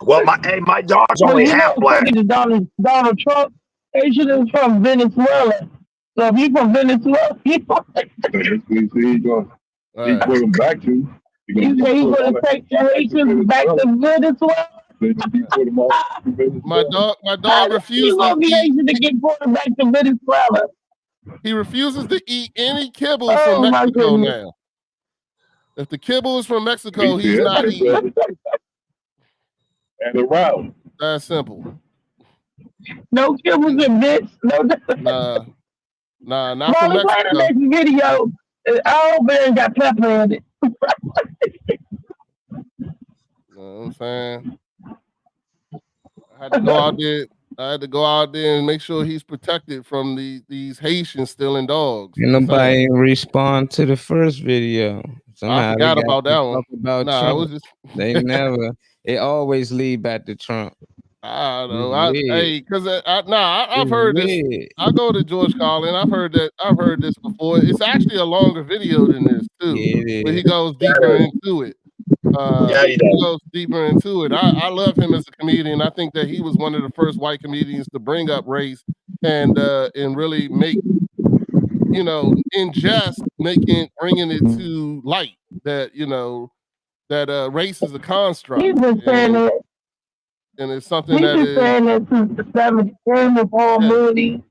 Well, my dog's only half black. Donald Trump, Haitian is from Venezuela. So if he's from Venezuela, he's put him back to. He's going to take the Haitians back to Venezuela. My dog refuses to get brought back to Venezuela. He refuses to eat any kibble from Mexico now. If the kibble is from Mexico, he's not eating. And around. That's simple. No kibbles and bits. Nah, not from Mexico. The next video, all man got pepper in it. You know what I'm saying? I had to go out there. I had to go out there and make sure he's protected from these Haitians stealing dogs. And nobody respond to the first video. Somehow I forgot about that one. About nah, Trump. it was just They never. It always lead back to Trump. I don't know. Because I've heard this. I go to George Carlin. I've heard this before. It's actually a longer video than this too, but he goes deeper into it. He goes deeper into it. I love him as a comedian. I think that he was one of the first white comedians to bring up race and really make, in jest bringing it to light that that race is a construct. He's been saying it. And it's something He's that been is saying that since the 70s. Him and Paul Mooney.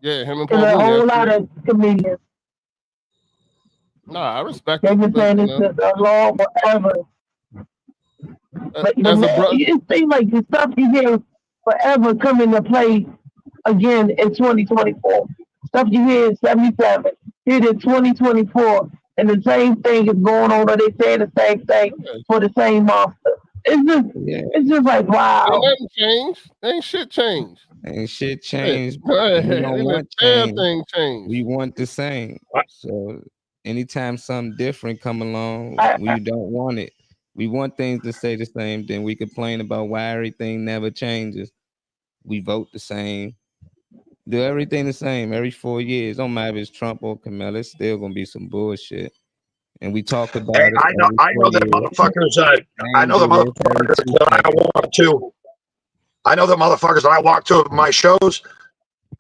Yeah, him and Paul And a Mooney. whole lot of comedians. Nah, I respect They've it. been saying this since a long forever. But it seems like the stuff you hear forever come into play again in 2024. Stuff you hear in 77, hit in 2024, and the same thing is going on, or they say the same thing for the same monster. It's just like, wow. Ain't nothing changed. Ain't shit changed. Ain't shit changed. Right. We don't want thing changed. We want the same. So anytime something different come along, we don't want it. We want things to stay the same. Then we complain about why everything never changes. We vote the same. Do everything the same every 4 years. Don't matter if it's Trump or Kamala, it's still gonna be some bullshit. And we talk about it. I know that motherfuckers. I know the motherfuckers that I walk to. I know the motherfuckers that I walk to my shows.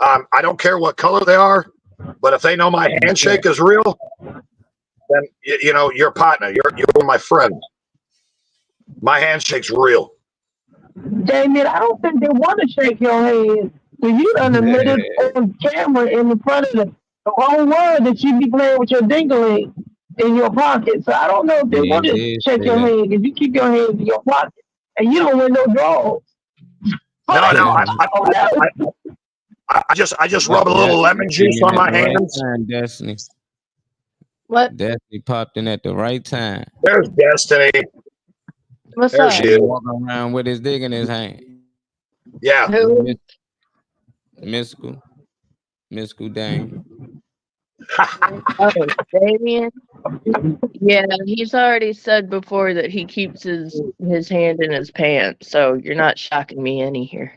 I don't care what color they are, but if they know my handshake is real, then you're a partner. You're my friend. My handshake's real. Damien, I don't think they want to shake your hand. So you done admitted on camera in front of the whole world that you be playing with your dingling in your pocket. So I don't know if they want to shake your hand because you keep your hands in your pocket and you don't wear no drawers. No, I just rub a little lemon juice on my hands. Destiny. What? Destiny popped in at the right time. There's Destiny. What's there up? she is. Walking around with his dick in his hand. Yeah. Who? Mystical Dame. Oh, Damien? Yeah, he's already said before that he keeps his hand in his pants, so you're not shocking me any here.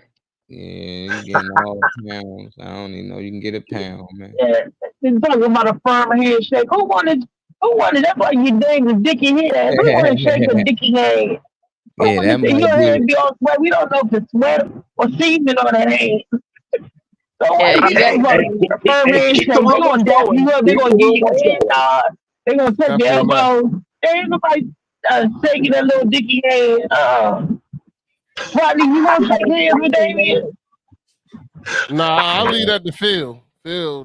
Yeah, you getting all pounds. I don't even know. You can get a pound, man. Yeah, they're talking about a firm handshake. Who wanted? That's like you dang the dicky hand. Who want to shake a dicky hand? Yeah, that might your hand be. be all sweat. We don't know if it's sweat or semen on the hand. So Yeah, you got a firm handshake. They're gonna give you a hand nod. They're gonna touch your elbows. There ain't nobody shaking that little dicky hand. Rodney, you gonna shake hands with Damien? Nah, I'll leave that to Phil. Phil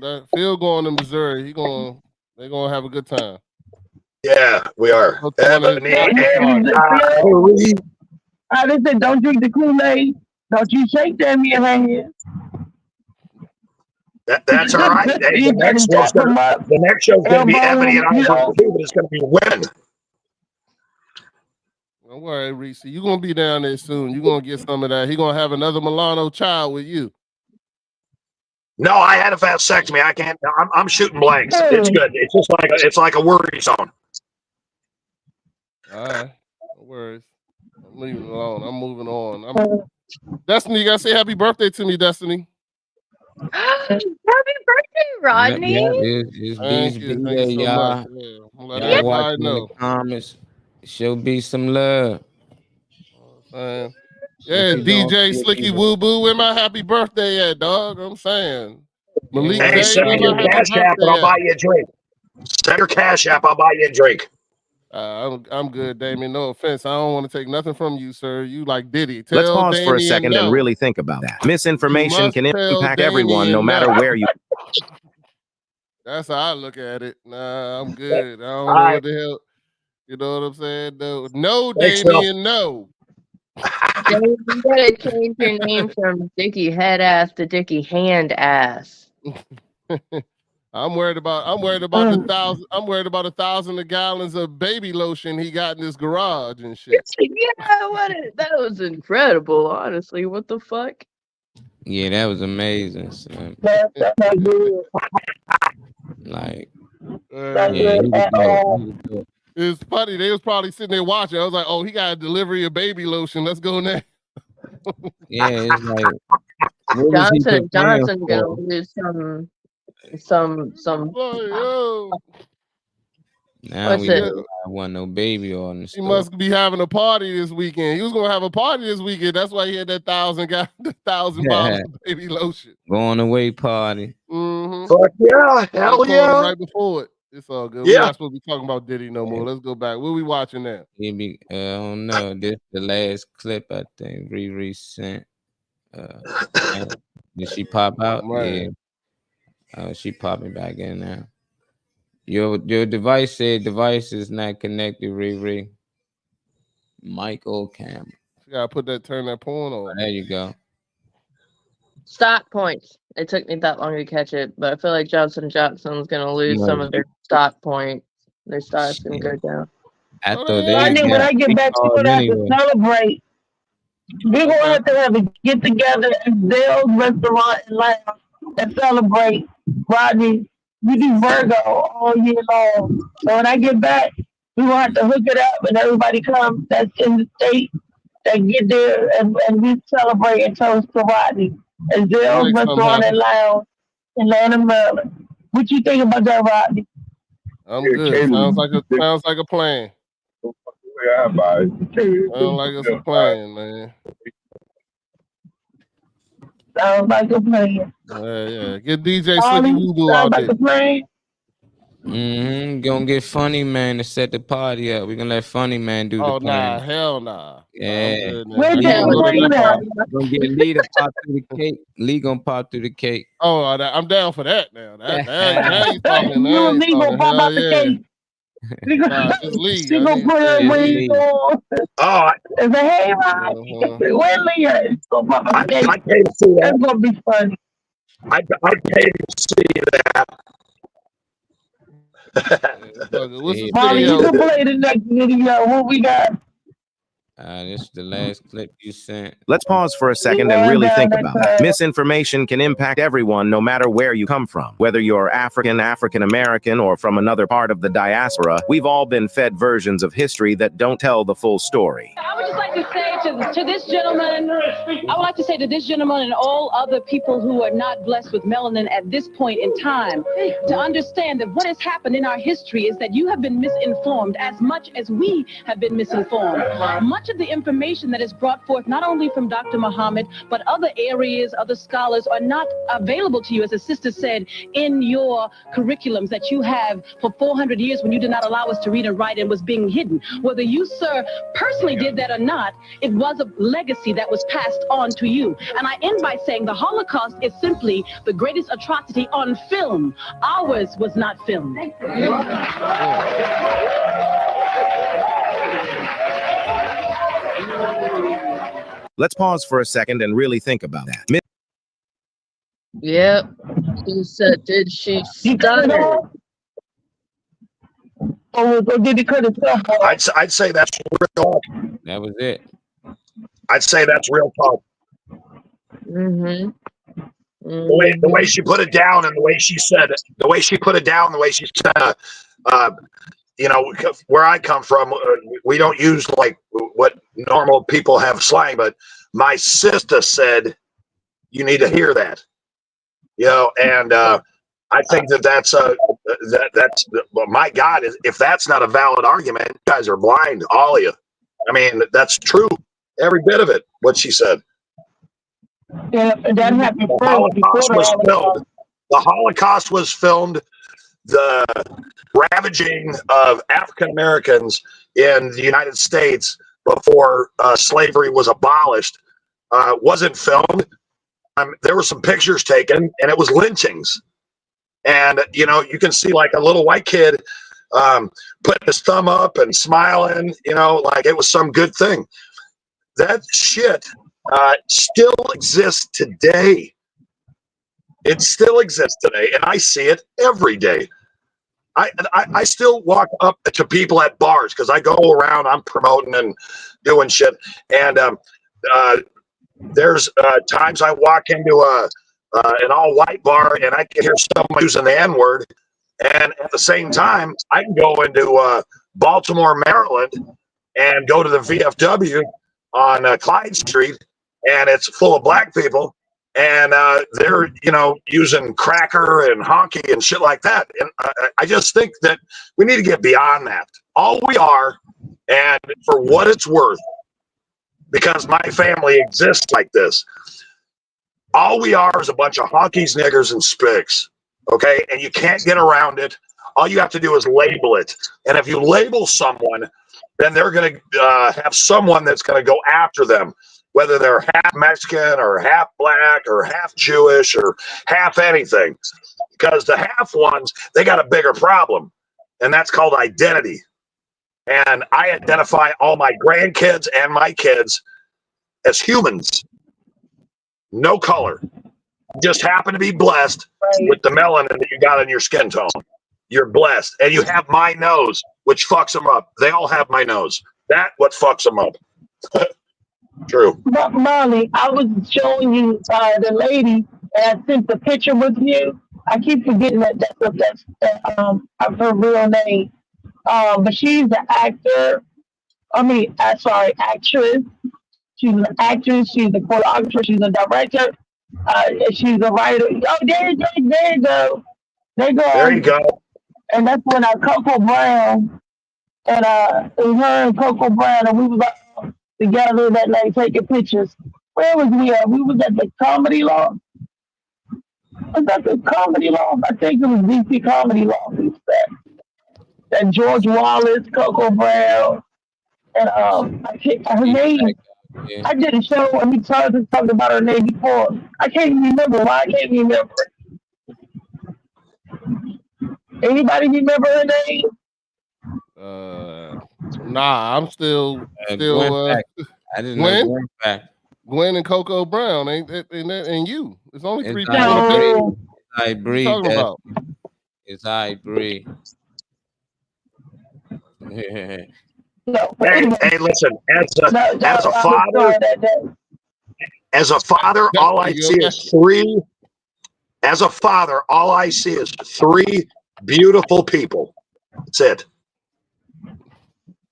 going to Missouri. They're gonna have a good time. Yeah, we are. They said, don't drink the Kool-Aid. Don't you shake Damien hands. That's all right. Hey, the next show's gonna be Ebony and Ivory too, but it's gonna be women. Don't worry, Reese. You're gonna be down there soon. You're gonna get some of that. He's gonna have another Milano child with you. No, I had a vasectomy. I can't. I'm shooting blanks. It's good. It's just like a worry zone. All right, no worries. I'm leaving it alone. I'm moving on. Destiny, you gotta say happy birthday to me, Destiny. Happy birthday, Rodney! It's Thank you so y'all. Much. Yeah. Watch in the comments. Show be some love. Yeah, DJ Slicky Woo Boo, where my happy birthday at, dog? I'm saying. Malik, hey, send me your cash app and I'll buy you a drink. Send your cash app, I'll buy you a drink. I'm good, Damien. No offense. I don't want to take nothing from you, sir. You like Diddy. Let's pause for a second and really think about that. Misinformation can impact everyone, no matter where you. That's how I look at it. Nah, I'm good. I don't know what the hell. You know what I'm saying? No, Damien, no. You gotta change your name from Dickie Head Ass to Dickie Hand Ass. I'm worried about the 1,000 gallons of baby lotion he got in his garage and shit. Yeah, that was incredible, honestly. What the fuck? Yeah, that was amazing, son. That's not good. Like, Not yeah, good at all. It's funny. They was probably sitting there watching. I was like, oh, he got a delivery of baby lotion. Let's go now. Yeah, it's like, what was he preparing Johnson gonna for? lose some. Oh, yo. Now What's we it? don't want no baby on the He store. must be having a party this weekend. He was gonna have a party this weekend. That's why he had that 1,000 bottles of baby lotion. Going away party. Mm-hmm. Fuck yeah, hell yeah. Right before it. It's all good. Yeah. We're not supposed to be talking about Diddy no more. Let's go back. What we watching now? I don't know. This the last clip I think Riri sent. Did she pop out? Man. Yeah. She popping back in now. Your device said device is not connected, Riri. Michael Campbell. You gotta turn that porn on. There you go. Stock points. It took me that long to catch it, but I feel like Johnson & Johnson's gonna lose some of their stock points. Their stock's gonna go down. I thought they When I get back, we're gonna have to celebrate. We're gonna have a get together at Zell's restaurant in Lounge and celebrate Rodney. We do Virgo all year long. So when I get back, we want to hook it up and everybody come that's in the state that get there and we celebrate and toast to Rodney at Zell's restaurant and Lounge in Atlanta, Maryland. What you think about that, Rodney? I'm good. Sounds like a plan. Yeah, bye. Sounds like it's a plan, man. Sounds like a plan. Yeah. Get DJ Slicky Woo out there. Gonna get Funny Man to set the party up. We're gonna let Funny Man do the Oh, plan. hell nah. Yeah. Where's Gonna get Lee to pop through the cake. Lee gonna pop through the cake. Oh, I'm down for that now. That ain't talking. You and me gonna pop out the cake. Just Lee. She gonna put her wings on. Oh, And say, hey, Rod, where Lee at? So pop out the cake. I can't see that. That's gonna be funny. I can't see that. What's the Molly, you can play the next video. What we got? This is the last clip you sent. Let's pause for a second and really think about that. Misinformation can impact everyone no matter where you come from. Whether you're African, African American, or from another part of the diaspora, we've all been fed versions of history that don't tell the full story. I would just like to say to this gentleman, and all other people who are not blessed with melanin at this point in time, to understand that what has happened in our history is that you have been misinformed as much as we have been misinformed. Much of the information that is brought forth, not only from Dr. Muhammad, but other areas, other scholars, are not available to you, as the sister said, in your curriculums that you have for 400 years when you did not allow us to read and write and was being hidden. Whether you, sir, personally did that or not, it was a legacy that was passed on to you. And I end by saying the Holocaust is simply the greatest atrocity on film. Ours was not filmed. Let's pause for a second and really think about that. Yep. She said, did she stutter? Or did he cut it off? I'd say that's real talk. That was it. I'd say that's real talk. Mm-hmm. The way she put it down and the way she said it, the way she said, you know, where I come from, we don't use like what normal people have slang, but my sister said, you need to hear that, you know, and I think that's well, my God, if that's not a valid argument, you guys are blind, all of you. I mean, that's true, every bit of it, what she said. Yeah, that happened. The Holocaust was filmed. The Holocaust was filmed. The ravaging of African Americans in the United States before slavery was abolished wasn't filmed. There were some pictures taken, and it was lynchings. And you know, you can see like a little white kid putting his thumb up and smiling. You know, like it was some good thing. That shit still exists today. It still exists today, and I see it every day. I still walk up to people at bars because I go around, I'm promoting and doing shit. And There's times I walk into an all-white bar and I can hear someone using the N-word, and at the same time, I can go into Baltimore, Maryland, and go to the VFW on Clyde Street, and it's full of black people, and they're using cracker and honky and shit like that. And I just think that we need to get beyond that. All we are, and for what it's worth, because my family exists like this, all we are is a bunch of honkies, niggers, and spigs. Okay, and you can't get around it. All you have to do is label it, and if you label someone, then they're going to have someone that's going to go after them, whether they're half Mexican or half black or half Jewish or half anything. Because the half ones, they got a bigger problem, and that's called identity. And I identify all my grandkids and my kids as humans. No color. Just happen to be blessed with the melanin that you got in your skin tone. You're blessed. And you have my nose, which fucks them up. They all have my nose. That's what fucks them up. True. But Molly, I was showing you the lady, and I sent the picture with you. I keep forgetting that's her real name. But she's an actor. Actress. She's an actress. She's a choreographer. She's a director. She's a writer. Oh, there you go. There you go. And that's when Coco Brown and it was her and Coco Brown, and we was all together that night taking pictures. Where was we at? We was at the Comedy Law. Was that the Comedy Law? I think it was DC Comedy Law. That George Wallace, Coco Brown, and her name. Yeah. I did a show and we talked about her name before. I can't even remember why I can't remember. Anybody remember her name? Nah, I'm still I didn't know Gwen back. Gwen and Coco Brown, and you. It's only three people. No. I breathe. What you talking about? It's I breathe. No. Hey, listen. As a father, all I see is three. As a father, all I see is three beautiful people. That's it.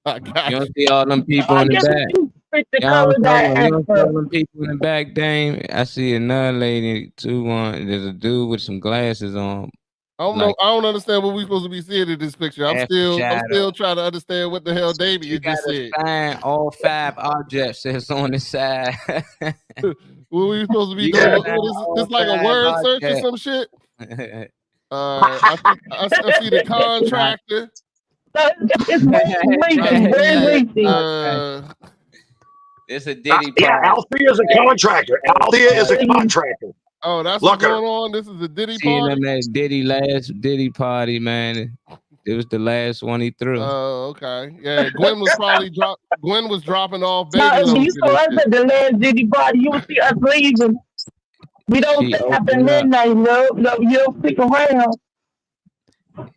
You don't see all them people in the back. You don't see all them people in the back, Dame. I see another lady too. There's a dude with some glasses on. I don't know. I don't understand what we're supposed to be seeing in this picture. I'm still trying to understand what the hell Davey just said. Find all 5 objects that's on the side. What we supposed to be doing? This like a word search or some shit? I see the contractor. It's a Diddy. Yeah, Althea is a contractor. Althea is a contractor. Oh, that's what's going on. This is a Diddy party. That last Diddy party, man. It was the last one he threw. Oh, okay. Yeah, Gwen was probably Gwen was dropping off baby. No, you saw us at the last Diddy party. You will see us leaving. We don't stay after midnight. No, you don't stick around.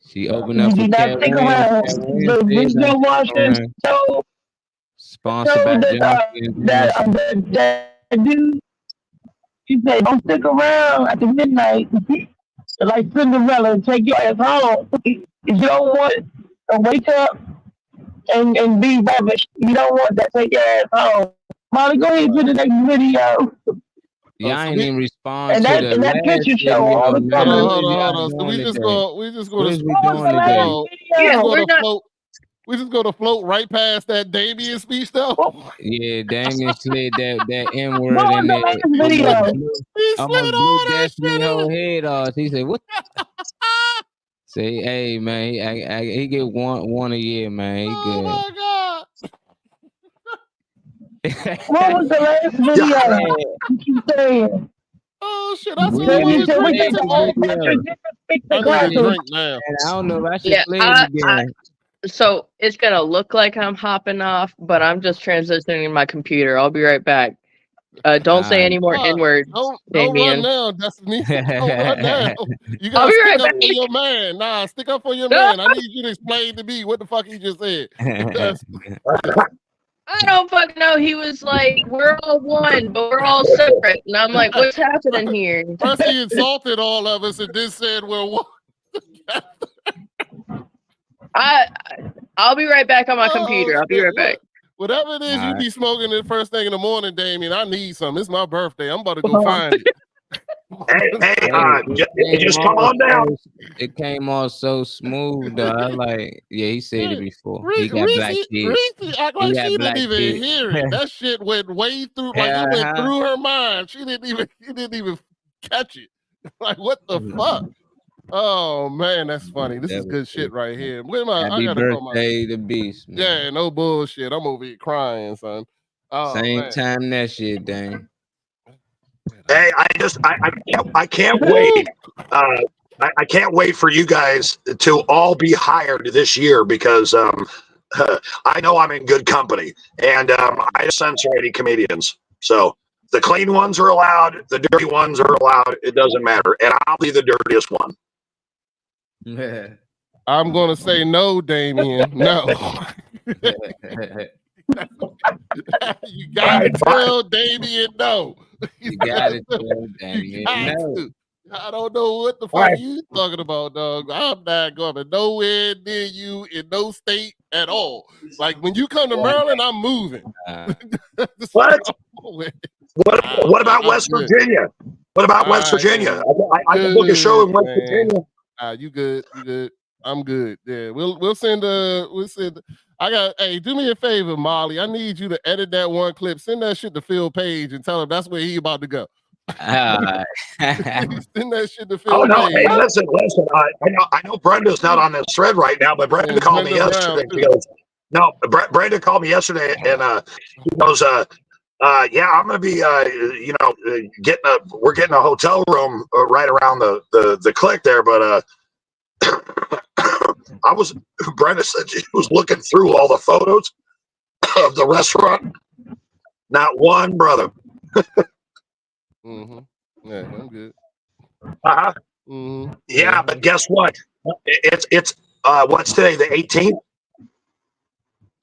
She opened up. You do not stick around. The Joe Washington show. Sponsored by that dude. She said, "Don't stick around after midnight." Like Cinderella, and take your ass home. If you don't want to wake up and be rubbish, you don't want that. Take your ass home. Molly, go ahead to the next video. Yeah, I ain't even respond and to that, that picture show all the time. Hold on. So we just go to we just go to float right past that Damien speech though. Yeah, Damien slid that N word in there. He slid all that shit whole head off. He said, "What?" Say, "Hey man, he get one a year, man. He good." Oh my God. What was the last video? You keep saying. Oh shit! I see that. I need a drink now. I don't know if I should play it again. So it's gonna look like I'm hopping off, but I'm just transitioning my computer. I'll be right back. Don't say any more N-words, Damien. Don't run now, Destiny. Don't run now. You gotta stick up for your man. Nah, stick up for your man. I need you to explain to me what the fuck he just said. I don't fucking know. He was like, we're all one, but we're all separate. And I'm like, what's happening here? First he insulted all of us and then said we're one. I'll be right back on my computer. I'll be right back. Whatever it is you be smoking the first thing in the morning, Damien, I need some. It's my birthday. I'm about to go find it. Just come on down. It came off so smooth, though. I like, yeah, he said it before. He got black kids. Reese act like she didn't even hear it. That shit went way through, like it went through her mind. She didn't even catch it. Like, what the fuck? Oh man, that's funny. This is good shit right here. Happy birthday to Beast, man. Yeah, no bullshit. I'm over here crying, son. Oh, Same time that shit, dang. Hey, I can't wait. I can't wait for you guys to all be hired this year because I know I'm in good company, and I censor any comedians. So the clean ones are allowed, the dirty ones are allowed. It doesn't matter, and I'll be the dirtiest one. Yeah. I'm gonna say no, Damien. No. You gotta tell Damien no. You gotta tell Damien no. I don't know what the fuck you talking about, dog. I'm not going nowhere near you in no state at all. Like when you come to Maryland, I'm moving. What about West Virginia? What about West Virginia? I can book a show in West Virginia. You good? You good? I'm good. Yeah, we'll send. Hey, do me a favor, Molly. I need you to edit that one clip. Send that shit to Phil Page and tell him that's where he about to go. Send that shit to Phil. Oh no! Page. Hey, listen. I know Brenda's not on this thread right now, but Brenda called me yesterday. Brenda called me yesterday, and he goes, "Yeah, I'm gonna be, we're getting a hotel room right around the click there, but Brenda said she was looking through all the photos of the restaurant. Not one brother." Mm-hmm. Yeah, I'm good. Mm-hmm. Yeah, but guess what? It's what's today? The 18th.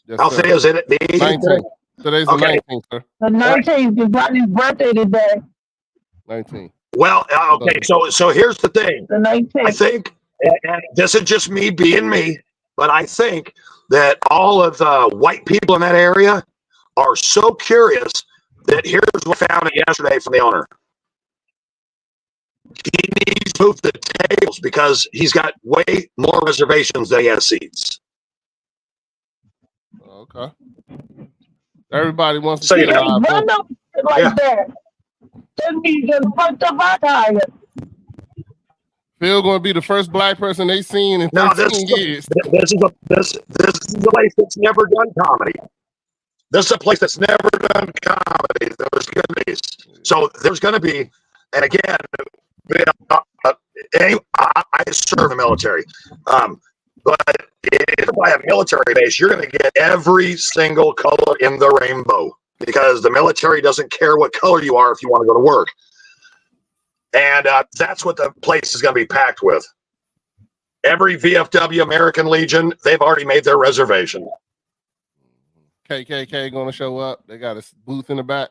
Yes, I'll say, is it the 18th? Today's the 19th, sir. The 19th is Rodney's birthday today. 19th. Well, okay. So here's the thing. The 19th. I think, and this is just me being me, but I think that all of the white people in that area are so curious that here's what I found out yesterday from the owner. He needs to move the tables because he's got way more reservations than he has seats. Okay. Everybody wants to see that. That means just fucked up our tire. Phil going to be the first black person they seen in 13 years. This is a place that's never done comedy. This is a place that's never done comedy. There's going to be. So there's going to be, and again, I serve the military. But if you buy a military base, you're going to get every single color in the rainbow because the military doesn't care what color you are if you want to go to work. And that's what the place is going to be packed with. Every VFW, American Legion, they've already made their reservation. KKK going to show up. They got a booth in the back.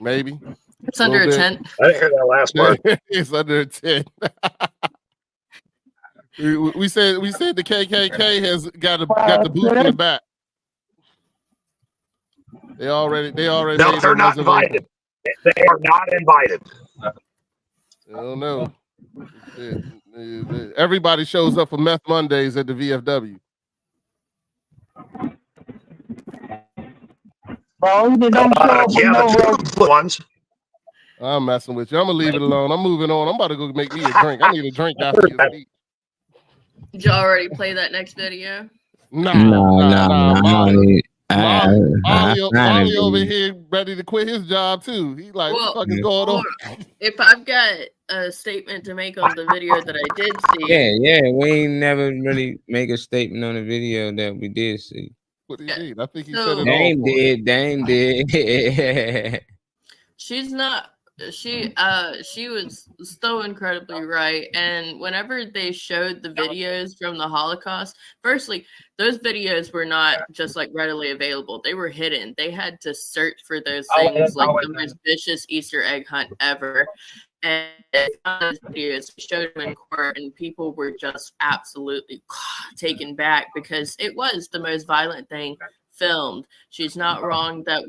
Maybe. It's under a tent. I didn't hear that last part. It's under a tent. we said the KKK has got the booth in the back. They already. No, they're not invited. They are not invited. I don't know. Everybody shows up for Meth Mondays at the VFW. Ones. I'm messing with you. I'm gonna leave it alone. I'm moving on. I'm about to go make me a drink. I need a drink after you. Did you already play that next video? No. Molly over here ready to quit his job too. He like, what the fuck is going on? If I've got a statement to make on the video that I did see. Yeah. We ain't never really make a statement on the video that we did see. What do you mean? I think he said it all. Dame did. She's not she was so incredibly right. And whenever they showed the videos from the Holocaust, firstly, those videos were not just like readily available. They were hidden. They had to search for those things, like the most vicious Easter egg hunt ever. And those videos showed them in court, and people were just absolutely taken back because it was the most violent thing filmed. She's not wrong that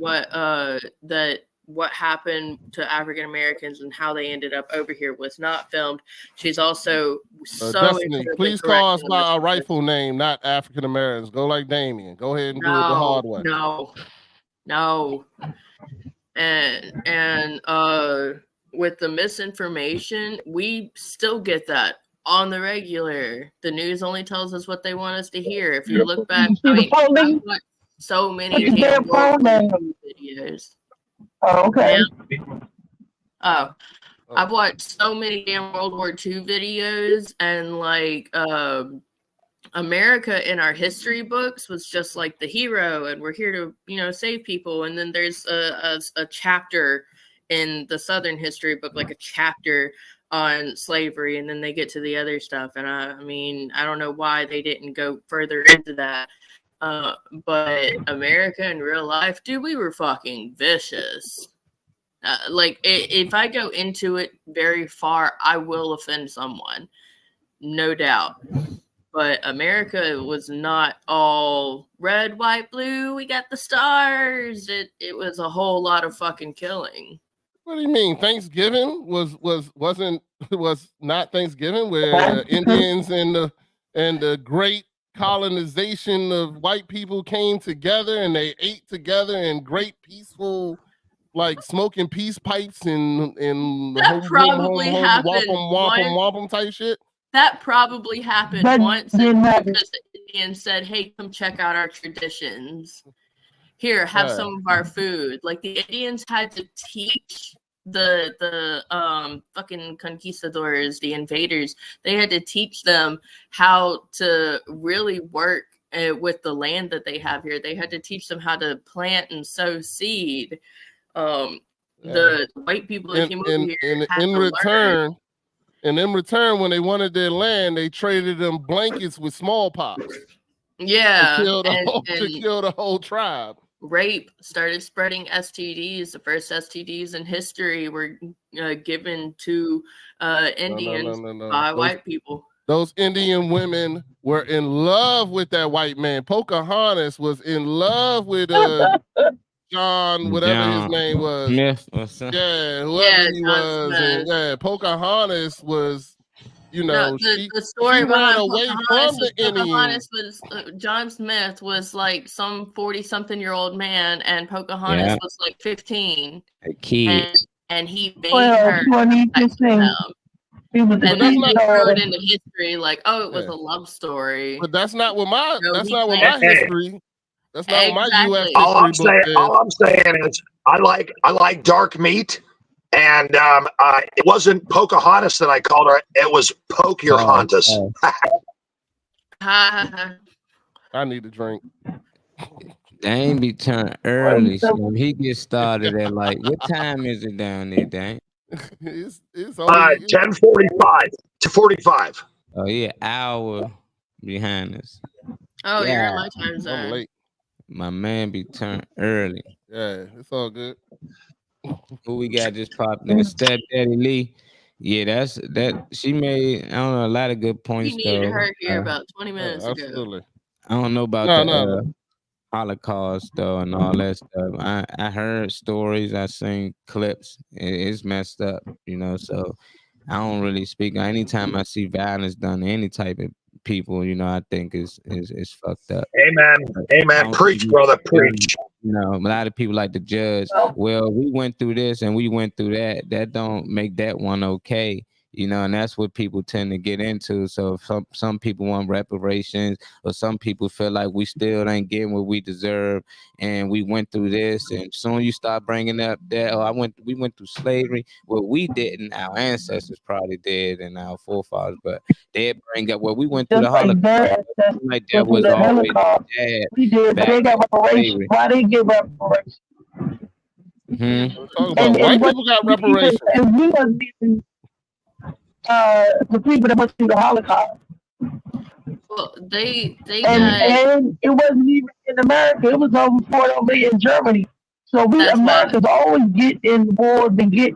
what happened to African Americans and how they ended up over here was not filmed. She's also so Destiny, please call us by our rightful name, not African Americans. Go like Damien. Go ahead and do it the hard way. No. And with the misinformation, we still get that on the regular. The news only tells us what they want us to hear. If you look back, I mean, I've watched so many videos. Oh, okay. I've watched so many damn World War II videos, and like America in our history books was just like the hero, and we're here to save people. And then there's a chapter in the Southern history book, like a chapter on slavery, and then they get to the other stuff. And I mean, I don't know why they didn't go further into that. But America in real life, dude, we were fucking vicious. Like, if I go into it very far, I will offend someone, no doubt. But America was not all red, white, blue. We got the stars. It was a whole lot of fucking killing. What do you mean? Thanksgiving was not Thanksgiving, where Indians and the great colonization of white people came together and they ate together in great peaceful, like smoking peace pipes and the that probably happened wampum type shit. That probably happened once because the Indians said, "Hey, come check out our traditions. Here, have some of our food." Like the Indians had to teach the fucking conquistadors, the invaders, they had to teach them how to really work with the land that they have here. They had to teach them how to plant and sow seed. The white people that came over here in return, when they wanted their land, they traded them blankets with smallpox. Yeah, to kill the whole tribe. Rape started spreading STDs. The first STDs in history were given to Indians by white people. Those Indian women were in love with that white man. Pocahontas was in love with John, whatever his name was. Smith or something. Yeah, whoever he was. And, Pocahontas was, the story behind away from the Pocahontas was John Smith was like some 40-something-year-old man, and Pocahontas was like 15. A kid. And he made her. And then they throw it into history like, oh, it was a love story. But that's not what my history. That's not what my U.S. history all I'm saying is I like dark meat. And it wasn't Pocahontas that I called her. It was Pocahontas. I need a drink. Dane be turned early, so he gets started at like, what time is it down there, Dane? It's 10:45 to 45. Oh yeah, hour behind us. Oh, you're in my time zone. I'm late. My man be turned early. Yeah, it's all good. Who we got just popped in? Stepdaddy Lee. Yeah, that she made, I don't know, a lot of good points. We needed her here about 20 minutes ago. I don't know about the Holocaust though and all that stuff. I heard stories, I seen clips. It's messed up, so I don't really speak. Anytime I see violence done to any type of people, I think is fucked up. Amen. Preach, brother, preach. A lot of people like to judge. Well, we went through this and we went through that. That don't make that one okay. And that's what people tend to get into. So some people want reparations, or some people feel like we still ain't getting what we deserve, and we went through this. And soon you start bringing up that, we went through slavery. Well, we didn't. Our ancestors probably did, and our forefathers, but they bring up, well, we went through the Holocaust. Like that was always bad. We did. They got reparations. Why they get reparations? Talking about white people got reparations. And we wasn't even the people that went through the Holocaust. Well, they And it wasn't even in America. It was over in Germany. So Americans always get involved and get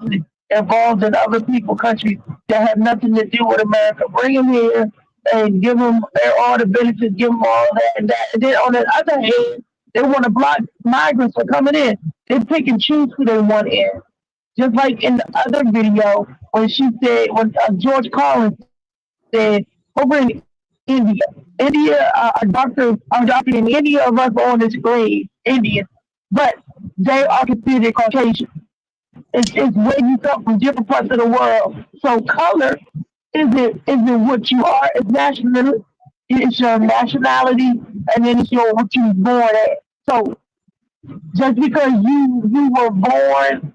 involved in other people's countries that have nothing to do with America. Bring them here and give them all the benefits, give them all that and that. And then on the other hand, they want to block migrants from coming in. They pick and choose who they want in. Just like in the other video when George Carlin said, over in India, a doctor in India of us on this grade, Indian, but they are considered Caucasian. It's where you come from, different parts of the world. So color isn't what you are. It's national. It's your nationality, and then it's what you were born at. So just because you were born,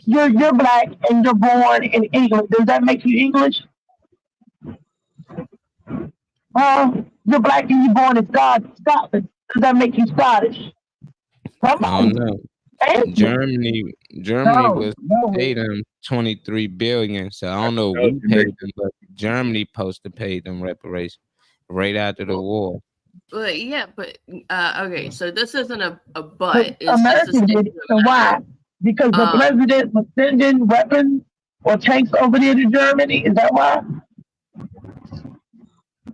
you're black and you're born in England, does that make you English? You're black and you're born in Scotland. Does that make you Scottish? I don't know. Germany was paid them 23 billion, so I don't know we paid them, but Germany supposed to pay them reparations right after the war. But yeah, but okay, so this isn't a but. It's Americans just a did it. So why? Because the president was sending weapons or tanks over there to Germany. Is that why?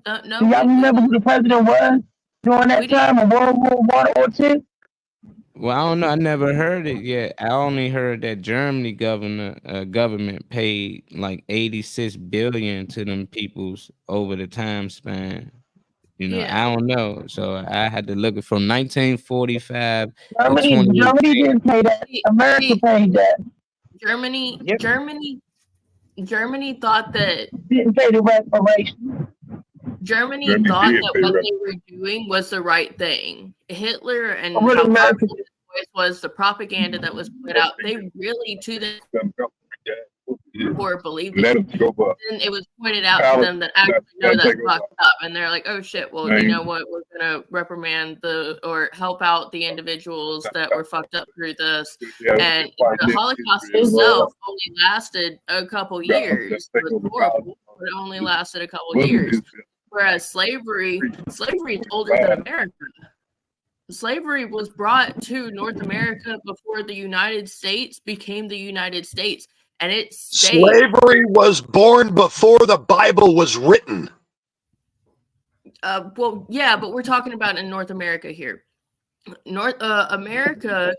No. Do y'all remember who the president was during that time of World War I or II? Well, I don't know. I never heard it yet. I only heard that Germany government paid like 86 billion to them peoples over the time span. You know, I don't know. So I had to look at from 1945 Germany didn't pay that. America paid that. Germany thought that didn't pay the reparation. Germany thought that what they were doing was the right thing. Hitler and how powerful his voice was, the propaganda that was put out, they really to them or believed it. Then it was pointed out to them that actually no, that's fucked up, and they're like, oh shit, well you know what, we're gonna reprimand or help out the individuals that were fucked up through this. And the Holocaust itself only lasted a couple years. It was horrible, but it only lasted a couple years. Whereas slavery is older than America. Slavery was brought to North America before the United States became the United States, and it stayed. Slavery was born before the Bible was written. Well, yeah, but we're talking about in North America here. America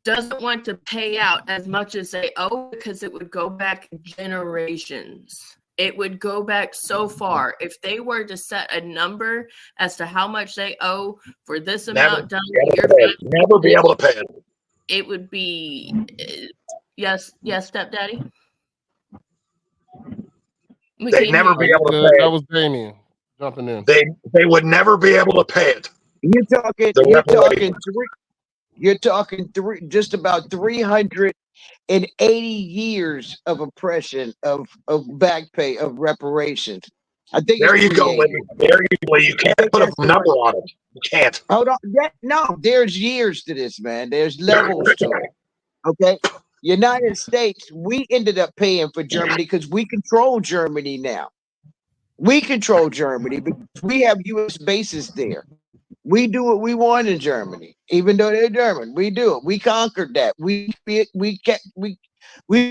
doesn't want to pay out as much as they owe because it would go back generations. It would go back so far. If they were to set a number as to how much they owe for this amount done to your family, never be able to pay it. It would be yes, stepdaddy. They'd never be able to pay it. That was Damien jumping in. They would never be able to pay it. You're talking just about 380 years of oppression, of back pay, of reparations. I think there you go, Libby. There you go. You can't put a number on it. You can't. Hold on. No, there's years to this, man. There's levels to it. Okay. United States, we ended up paying for Germany because we control Germany now. We control Germany because we have U.S. bases there. We do what we want in Germany, even though they're German. We do it. We conquered that. We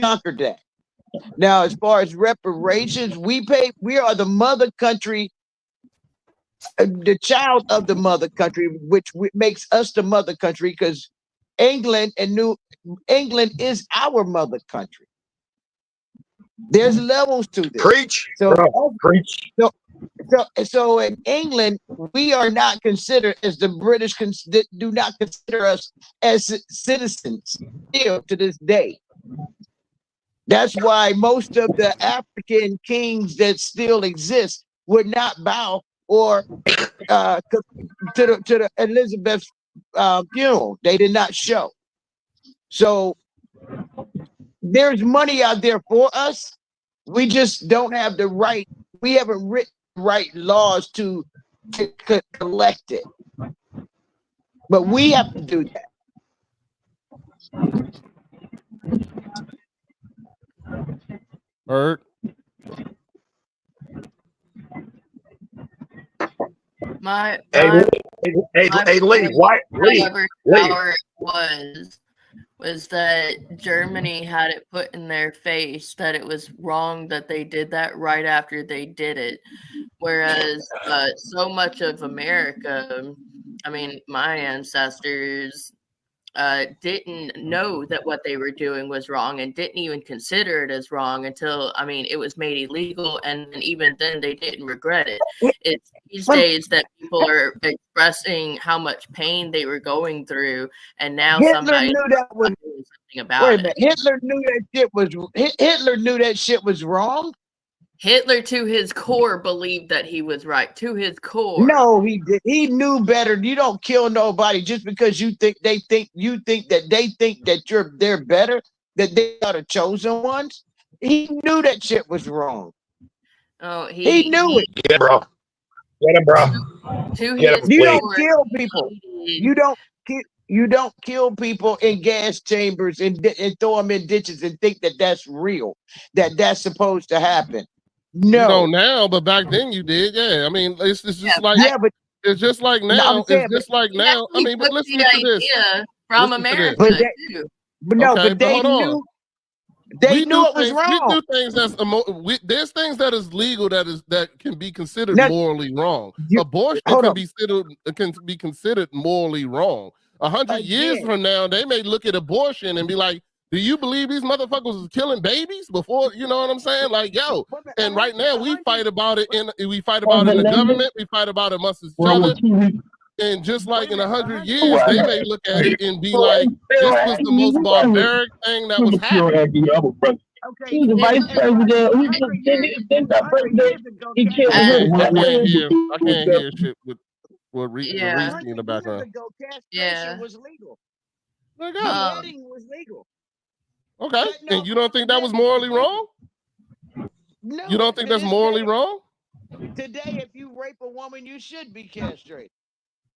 conquered that. Now, as far as reparations, we are the mother country, the child of the mother country, which makes us the mother country because England is our mother country. There's levels to this. Preach. Preach. So in England, we are not considered, as the British do not consider us as citizens still to this day. That's why most of the African kings that still exist would not bow or to the Elizabeth's funeral. They did not show. So there's money out there for us. We just don't have the right. We haven't written right laws to collect it. But we have to do that. Heard. My Hey, Lee, why? Lee, power was that Germany had it put in their face that it was wrong that they did that right after they did it. Whereas so much of America, I mean, my ancestors didn't know that what they were doing was wrong and didn't even consider it as wrong until, I mean, it was made illegal. And even then they didn't regret it. It's these days that people are expressing how much pain they were going through. And now somebody knew that was doing something about wait a it. minute. Hitler knew that shit was wrong. Hitler, to his core, believed that he was right. To his core. No, he did. He knew better. You don't kill nobody just because you think they think that they're better, that they are the chosen ones. He knew that shit was wrong. Oh, he knew it. Get him, bro. Get him, bro. You don't kill people. You don't kill people in gas chambers and throw them in ditches and think that that's real. That's supposed to happen. No, you don't now, but back then you did. Yeah, I mean, it's just like but it's just like now. It's just like now. I mean, but listen to this. From Listen to America this. too. But they knew. They knew it was wrong. We do things that's there's things that is legal that can be considered morally wrong. Abortion can be considered morally wrong. 100 years from now, they may look at abortion and be like, do you believe these motherfuckers is killing babies before? You know what I'm saying? Like, yo, and right now we fight about it in the government, we fight about it amongst each other. And just like in 100 years, they may look at it and be like, this was the most barbaric thing that was happening. He's the vice president. He killed him. I can't hear shit with Reese in the background. Castration was legal. Wedding was legal. Okay, and you don't think that was morally wrong? No. You don't think that's morally wrong? Today, if you rape a woman, you should be castrated.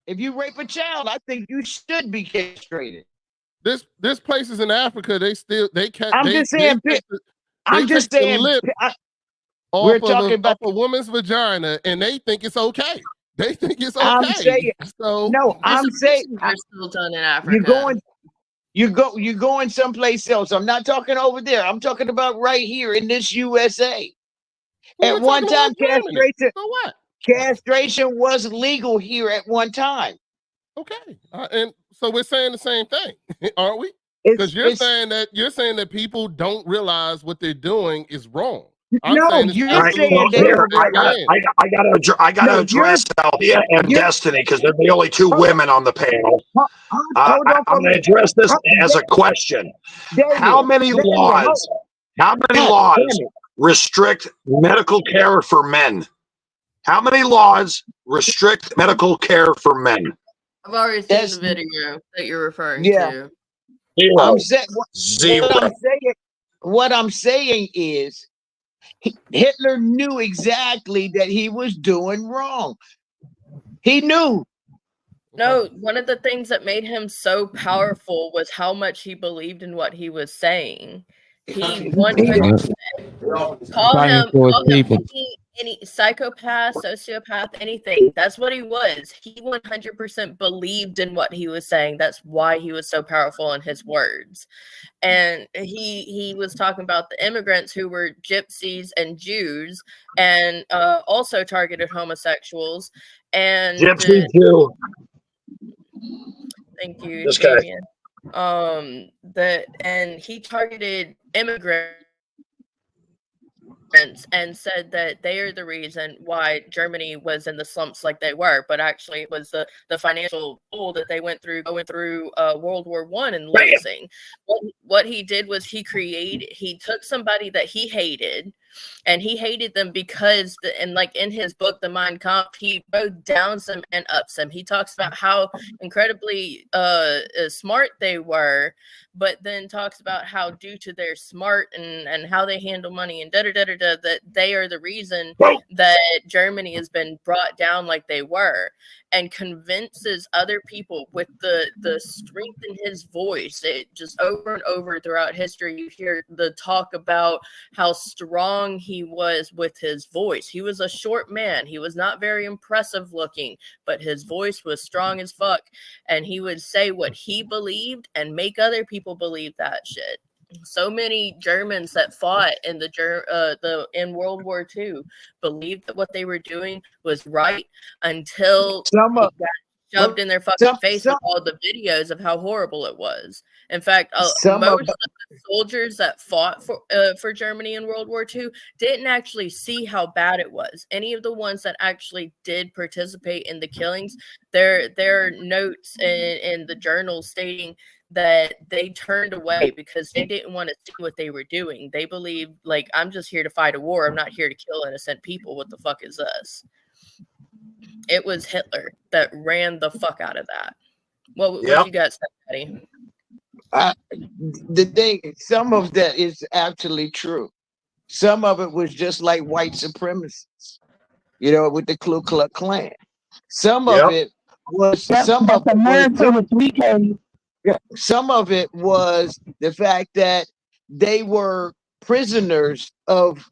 If you rape a child, I think you should be castrated. This places in Africa, they can't. I'm just saying. We're talking about a woman's vagina, and they think it's okay. They think it's okay. I'm saying. So no, I'm saying are still done in Africa. You're going someplace else. I'm not talking over there. I'm talking about right here in this USA. At one time, castration was legal here at one time. Okay, and so we're saying the same thing, aren't we? Because you're saying that people don't realize what they're doing is wrong. I gotta address Althea and Destiny because they're the only two women on the panel. I'm going to address this as a question. How many laws restrict medical care for men? How many laws restrict medical care for men? I've already seen the video that you're referring to. Zero. What I'm saying is Hitler knew exactly that he was doing wrong. He knew. No, one of the things that made him so powerful was how much he believed in what he was saying. He 100% call him any psychopath, sociopath, anything. That's what he was. He 100% believed in what he was saying. That's why he was so powerful in his words. And he was talking about the immigrants who were gypsies and Jews, and also targeted homosexuals. And Gypsy too. Thank you, this guy. Damien. And he targeted immigrants and said that they are the reason why Germany was in the slumps like they were, but actually it was the financial hole that they went through going through World War I and losing. What he did was he took somebody that he hated And he hated them because, and like in his book, The Mein Kampf, he both downs them and ups them. He talks about how incredibly smart they were, but then talks about how due to their smart and how they handle money and that they are the reason that Germany has been brought down like they were, and convinces other people with the strength in his voice. It just over and over throughout history, you hear the talk about how strong he was with his voice. He was a short man. He was not very impressive looking, but his voice was strong as fuck. And he would say what he believed and make other people believe that shit. So many Germans that fought in in World War II believed that what they were doing was right until it got shoved in their fucking face with all the videos of how horrible it was. In fact, most of the soldiers that fought for Germany in World War II didn't actually see how bad it was. Any of the ones that actually did participate in the killings, there are notes in the journal stating that they turned away because they didn't want to see what they were doing. They believed, like, I'm just here to fight a war. I'm not here to kill innocent people. What the fuck is this? It was Hitler that ran the fuck out of that. What you got, Patty? The thing, some of that is actually true. Some of it was just like white supremacists, with the Ku Klux Klan. Some of it was some of it was the fact that they were prisoners of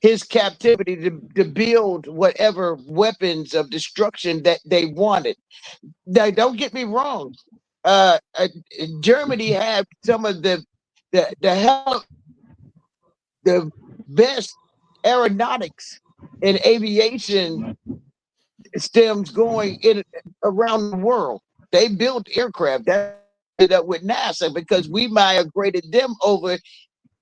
his captivity to build whatever weapons of destruction that they wanted. Now, don't get me wrong. Germany had some of the best aeronautics and aviation stems going around the world. They built aircraft that ended up with NASA because we migrated them over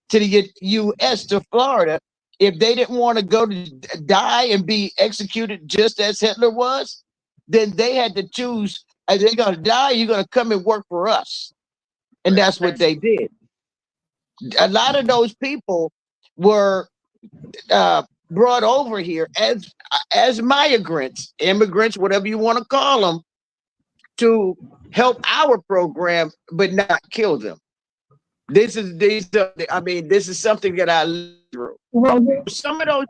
to the U.S. to Florida. If they didn't want to go to die and be executed just as Hitler was, then they had to choose: are they going to die? You're going to come and work for us, and that's what they did. A lot of those people were brought over here as migrants, immigrants, whatever you want to call them, to help our program, but not kill them. This is something that I lived through. Some of those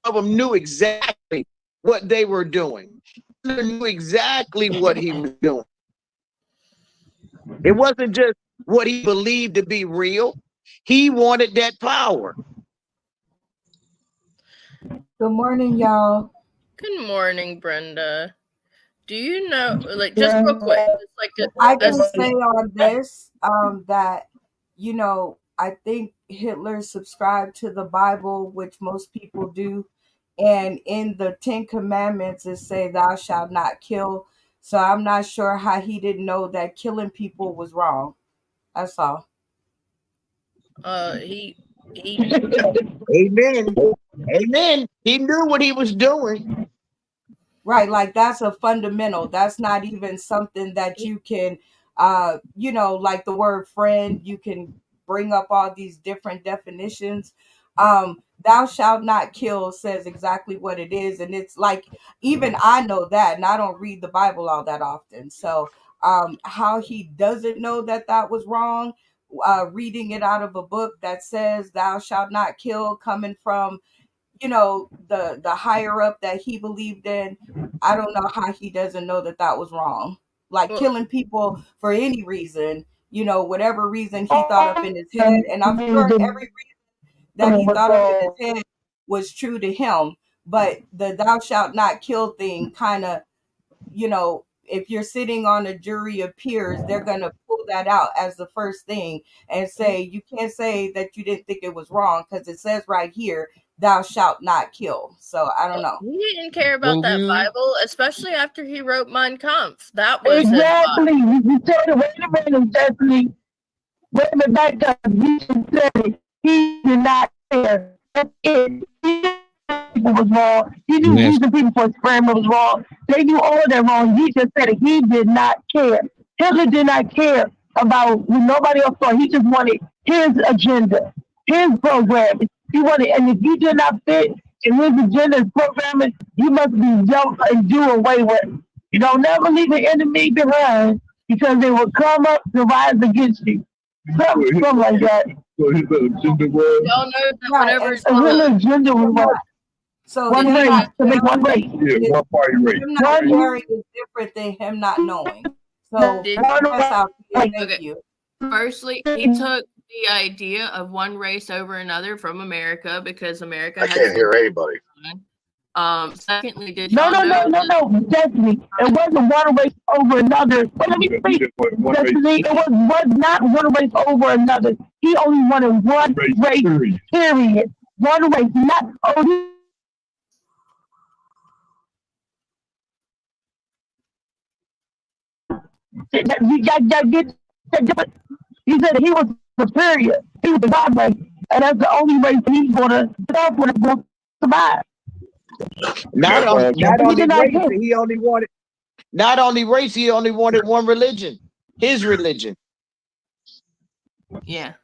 of them knew exactly what they were doing. They knew exactly what he was doing. It wasn't just what he believed to be real. He wanted that power. Good morning, y'all. Good morning, Brenda. Do you know, like, just real quick, I can say on this that, I think Hitler subscribed to the Bible, which most people do. And in the 10 Commandments, it say, thou shalt not kill. So I'm not sure how he didn't know that killing people was wrong. That's all. Amen. Amen. He knew what he was doing. Right, like that's a fundamental. That's not even something that you can, like the word friend, you can bring up all these different definitions. Thou shalt not kill says exactly what it is. And it's like, even I know that, and I don't read the Bible all that often. So how he doesn't know that was wrong, reading it out of a book that says thou shalt not kill, coming from the higher up that he believed in, I don't know how he doesn't know that was wrong. Like killing people for any reason, whatever reason he thought up in his head. And I'm sure every reason that he thought up in his head was true to him. But the thou shalt not kill thing kind of, if you're sitting on a jury of peers, they're going to pull that out as the first thing and say, you can't say that you didn't think it was wrong because it says right here, thou shalt not kill. So I don't know. He didn't care about that Bible, especially after he wrote Mein Kampf. That was exactly. You said it. Wait a minute, Stephanie. Wait a minute, back up. You said it. He did not care. That's it. People was wrong. He knew using people for experiment was wrong. They knew all of that wrong. He just said it. He did not care. Hitler did not care about what nobody else thought. He just wanted his agenda. his programming. He wanted, and if you did not fit in his agenda and programming, you must be jump and do away with. You don't never leave an enemy behind because they will come up to rise against you. Something like that. So his agenda was. Y'all know that Right, whenever and so His agenda was what? so One him race, not to make one race. Yeah, one party race. him not caring is different than him not knowing. So Did- that's how I feel. Thank Okay. you. Firstly, he took the idea of one race over another from America because America I had can't hear anybody. Secondly, did No, y'all know no, Destiny. It wasn't one race over another. But let me speak. Destiny, it was not one race over another. He only wanted one race, period. One race, not only. You got get that different. He said he was superior. He was the God race, and that's the only race he's gonna survive. Not only He did not race, get. he only wanted. Not only race, he only wanted one religion, his religion. Yeah.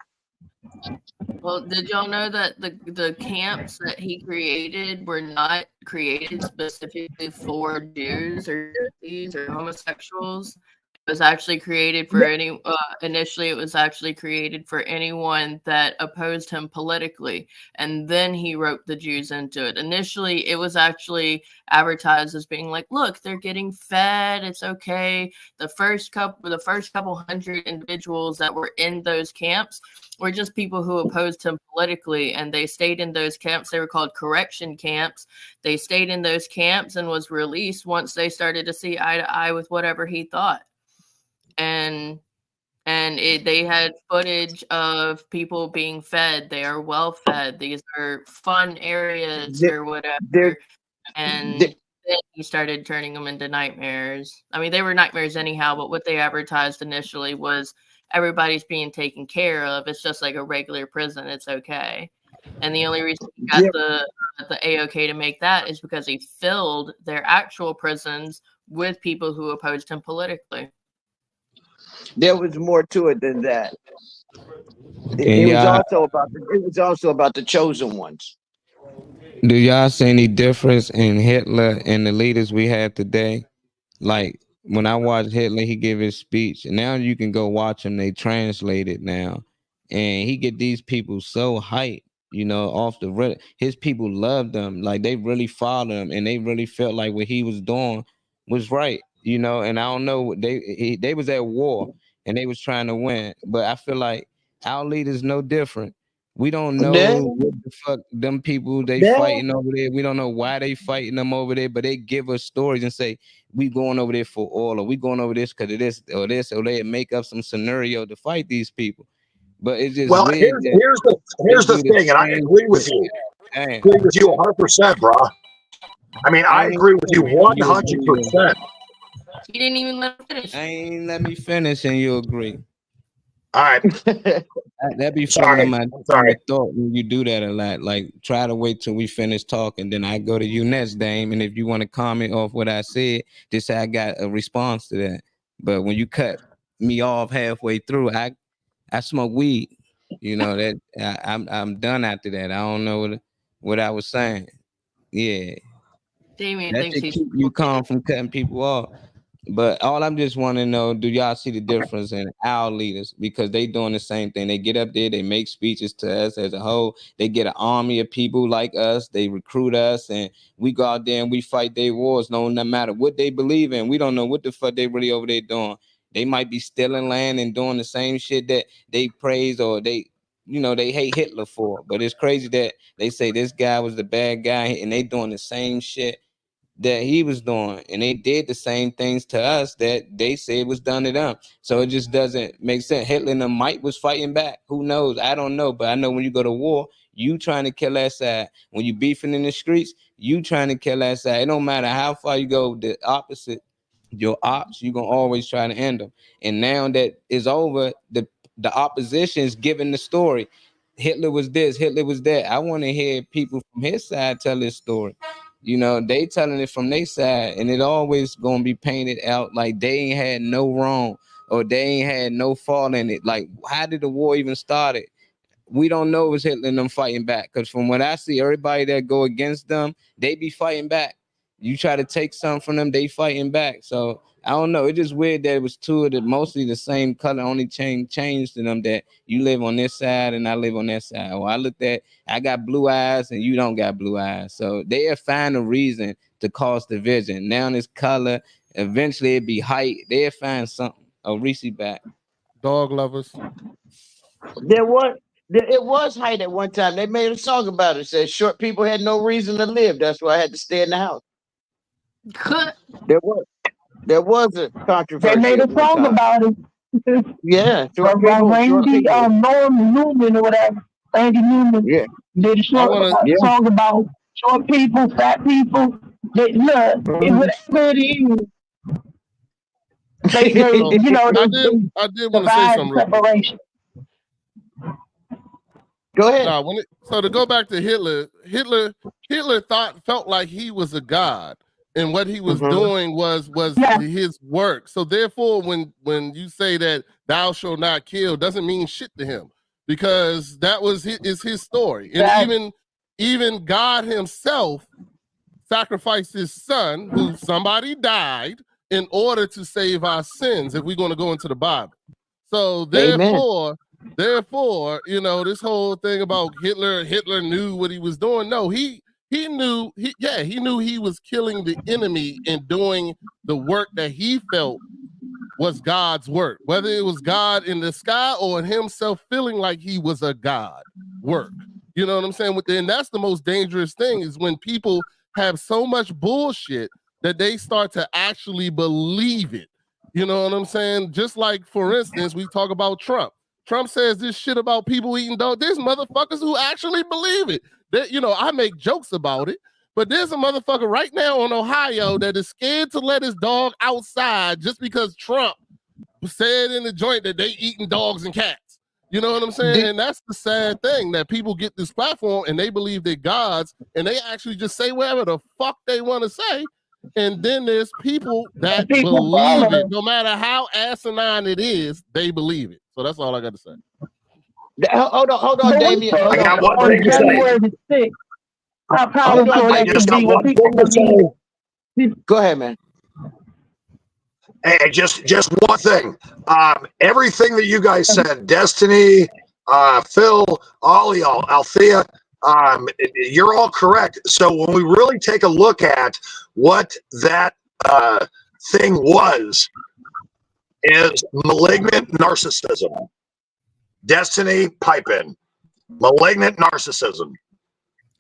Well, did y'all know that the camps that he created were not created specifically for Jews or gypsies or homosexuals? It was actually created for initially it was actually created for anyone that opposed him politically, and then he wrote the Jews into it. Initially, it was actually advertised as being like, look, they're getting fed, it's okay. The first couple hundred individuals that were in those camps were just people who opposed him politically, and they stayed in those camps. They were called correction camps. They stayed in those camps and was released once they started to see eye to eye with whatever he thought. And they had footage of people being fed. They are well fed. These are fun areas or whatever. And then he started turning them into nightmares. I mean, they were nightmares anyhow, but what they advertised initially was everybody's being taken care of. It's just like a regular prison. It's okay. And the only reason he got the A-OK to make that is because he filled their actual prisons with people who opposed him politically. There was more to it than that. It was also about the chosen ones. Do y'all see any difference in Hitler and the leaders we have today? Like when I watched Hitler, he gave his speech, and now you can go watch him. They translate it now, and he get these people so hyped, off the rip. His people loved him, like they really followed him, and they really felt like what he was doing was right, And I don't know, they was at war and they was trying to win, but I feel like our leaders no different. We don't know what the fuck them people they fighting over there. We don't know why they fighting them over there, but they give us stories and say we going over there for oil, or we going over this because of this, or they make up some scenario to fight these people. But it's just well, weird. Here's the thing, and I agree with you. I agree with you 100%, bro. I mean, I agree with you 100%. You didn't even let me finish. Ain't let me finish, and you agree. All right. That'd be fucking my thought when you do that a lot. Like, try to wait till we finish talking, then I go to you next, Dame. And if you want to comment off what I said, just say I got a response to that. But when you cut me off halfway through, I smoke weed. That I'm done after that. I don't know what I was saying. Yeah. Damien That thinks should keep you calm from cutting people off. But all I'm just want to know, do y'all see the difference in our leaders? Because they doing the same thing. They get up there, they make speeches to us as a whole. They get an army of people like us. They recruit us, and we go out there and we fight their wars. No matter what they believe in. We don't know what the fuck they really over there doing. They might be stealing land and doing the same shit that they praise or they hate Hitler for. But it's crazy that they say this guy was the bad guy and they doing the same shit that he was doing, and they did the same things to us that they said was done to them. So it just doesn't make sense. Hitler and Mike was fighting back. Who knows? I don't know, but I know when you go to war, you trying to kill that side. When you beefing in the streets, you trying to kill that side. It don't matter how far you go, the opposite, your ops, you're gonna always try to end them. And now that is over, the opposition is giving the story. Hitler was this, Hitler was that. I want to hear people from his side tell this story. They telling it from their side, and it always gonna be painted out like they ain't had no wrong or they ain't had no fault in it. Like, how did the war even started? we don't know it was Hitler and them fighting back. Because from what I see, everybody that go against them, they be fighting back. You try to take something from them, they fighting back. So I don't know. It's just weird that it was two of the mostly the same color, only changed to them that you live on this side and I live on that side. Or I got blue eyes and you don't got blue eyes. So they'll find a reason to cause division. Now it's color. Eventually it'd be height. They'll find something. Oh, Reese back. Dog lovers. It was height at one time. They made a song about it. It said short people had no reason to live. That's why I had to stay in the house. There was a controversy. They made a song about it. Yeah, Randy Norman Newman or whatever. Randy Newman. Yeah. Did a song about short people, fat people. Whatever it is. They you know, I did want to say something. Separation. Go ahead. So to go back to Hitler felt like he was a god, and what he was doing was his work. So therefore, when you say that thou shalt not kill, doesn't mean shit to him, because that was his story. And even God himself sacrificed his son, who somebody died, in order to save our sins, if we're going to go into the Bible. So therefore, you know, this whole thing about Hitler knew what he was doing. No, he knew he was killing the enemy and doing the work that he felt was God's work, whether it was God in the sky or himself feeling like he was a God work. You know what I'm saying? And that's the most dangerous thing, is when people have so much bullshit that they start to actually believe it. You know what I'm saying? Just like, for instance, we talk about Trump. Trump says this shit about people eating dogs. There's motherfuckers who actually believe it. That, you know, I make jokes about it, but there's a motherfucker right now in Ohio that is scared to let his dog outside just because Trump said in the joint that they eating dogs and cats. You know what I'm saying? And that's the sad thing, that people get this platform and they believe they're gods, and they actually just say whatever the fuck they want to say. And then there's people that believe it. No matter how asinine it is, they believe it. So that's all I got to say. Hold on, Damien. I got one thing to say. Go ahead, man. Hey, just one thing. Everything that you guys said, Destiny, Phil, all of y'all, Althea, you're all correct. So when we really take a look at what that thing was, is malignant narcissism. Destiny, pipe in. Malignant narcissism.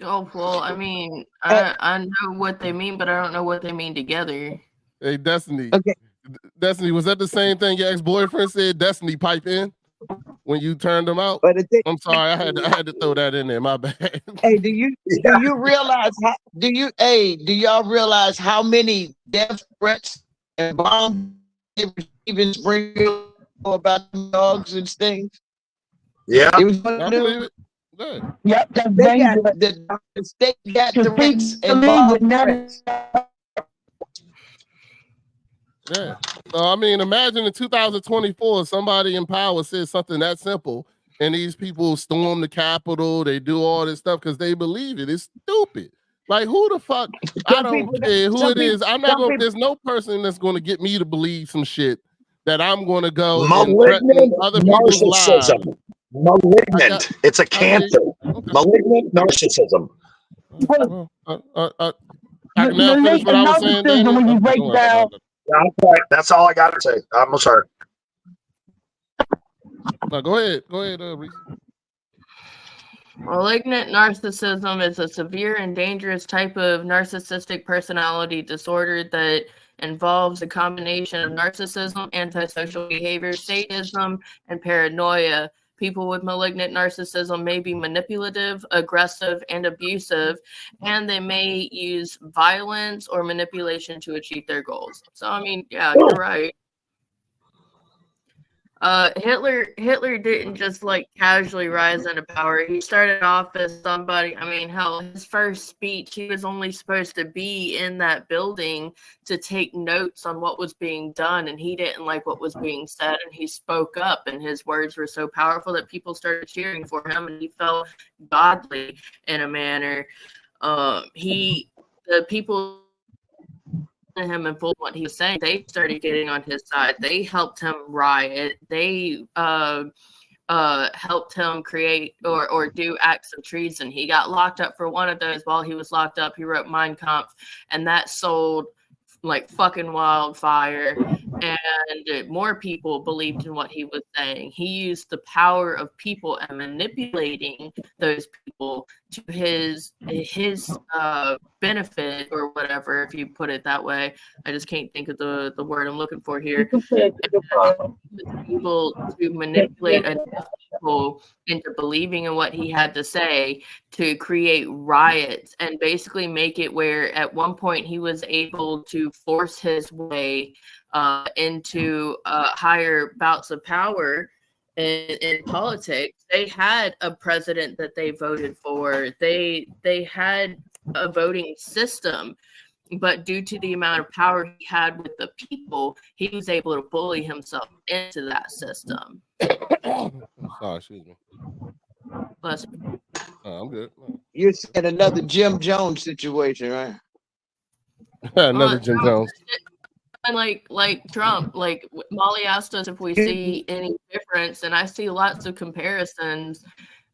Oh, well, I mean, I know what they mean, but I don't know what they mean together. Hey, Destiny. Okay. Destiny, was that the same thing your ex-boyfriend said, Destiny, pipe in, when you turned them out? I'm sorry, I had to throw that in there. My bad. Hey, do you realize do y'all realize how many death threats and bombs even bring about dogs and things? Yeah. It was I believe it. Good. Yep, that's they got, dangerous. the state got threats and bomb threats. Yeah. So I mean, imagine in 2024, somebody in power says something that simple, and these people storm the Capitol. They do all this stuff because they believe it. It's stupid. Like, who the fuck? I don't care who it is. I'm not going. There's no person that's going to get me to believe some shit that I'm going to go and threaten other people's lives. Malignant. It's a cancer. Malignant narcissism. I can now finish what I was saying. When you break down. That's all I got to say. I'm sorry. No, go ahead, Reese. Malignant narcissism is a severe and dangerous type of narcissistic personality disorder that involves a combination of narcissism, antisocial behavior, sadism, and paranoia. People with malignant narcissism may be manipulative, aggressive, and abusive, and they may use violence or manipulation to achieve their goals. So, I mean, yeah, you're right. Hitler didn't just like casually rise into power. He started off as somebody. I mean, hell, his first speech, he was only supposed to be in that building to take notes on what was being done, and he didn't like what was being said, and he spoke up, and his words were so powerful that people started cheering for him, and he felt godly in a manner. The people him and full what he was saying, they started getting on his side. They helped him riot. They helped him create or do acts of treason. He got locked up for one of those. While he was locked up, he wrote Mein Kampf, and that sold like fucking wildfire, and more people believed in what he was saying. He used the power of people and manipulating those people to his benefit or whatever, if you put it that way. I just can't think of the word I'm looking for here. Able to manipulate people into believing in what he had to say to create riots and basically make it where at one point he was able to force his way into higher bouts of power in politics. They had a president that they voted for. They had a voting system, but due to the amount of power he had with the people, he was able to bully himself into that system. Sorry, excuse me. Bless me. I'm good. You're saying another Jim Jones situation, right? Another Jim Jones. And like Trump, like Molly asked us if we see any difference, and I see lots of comparisons.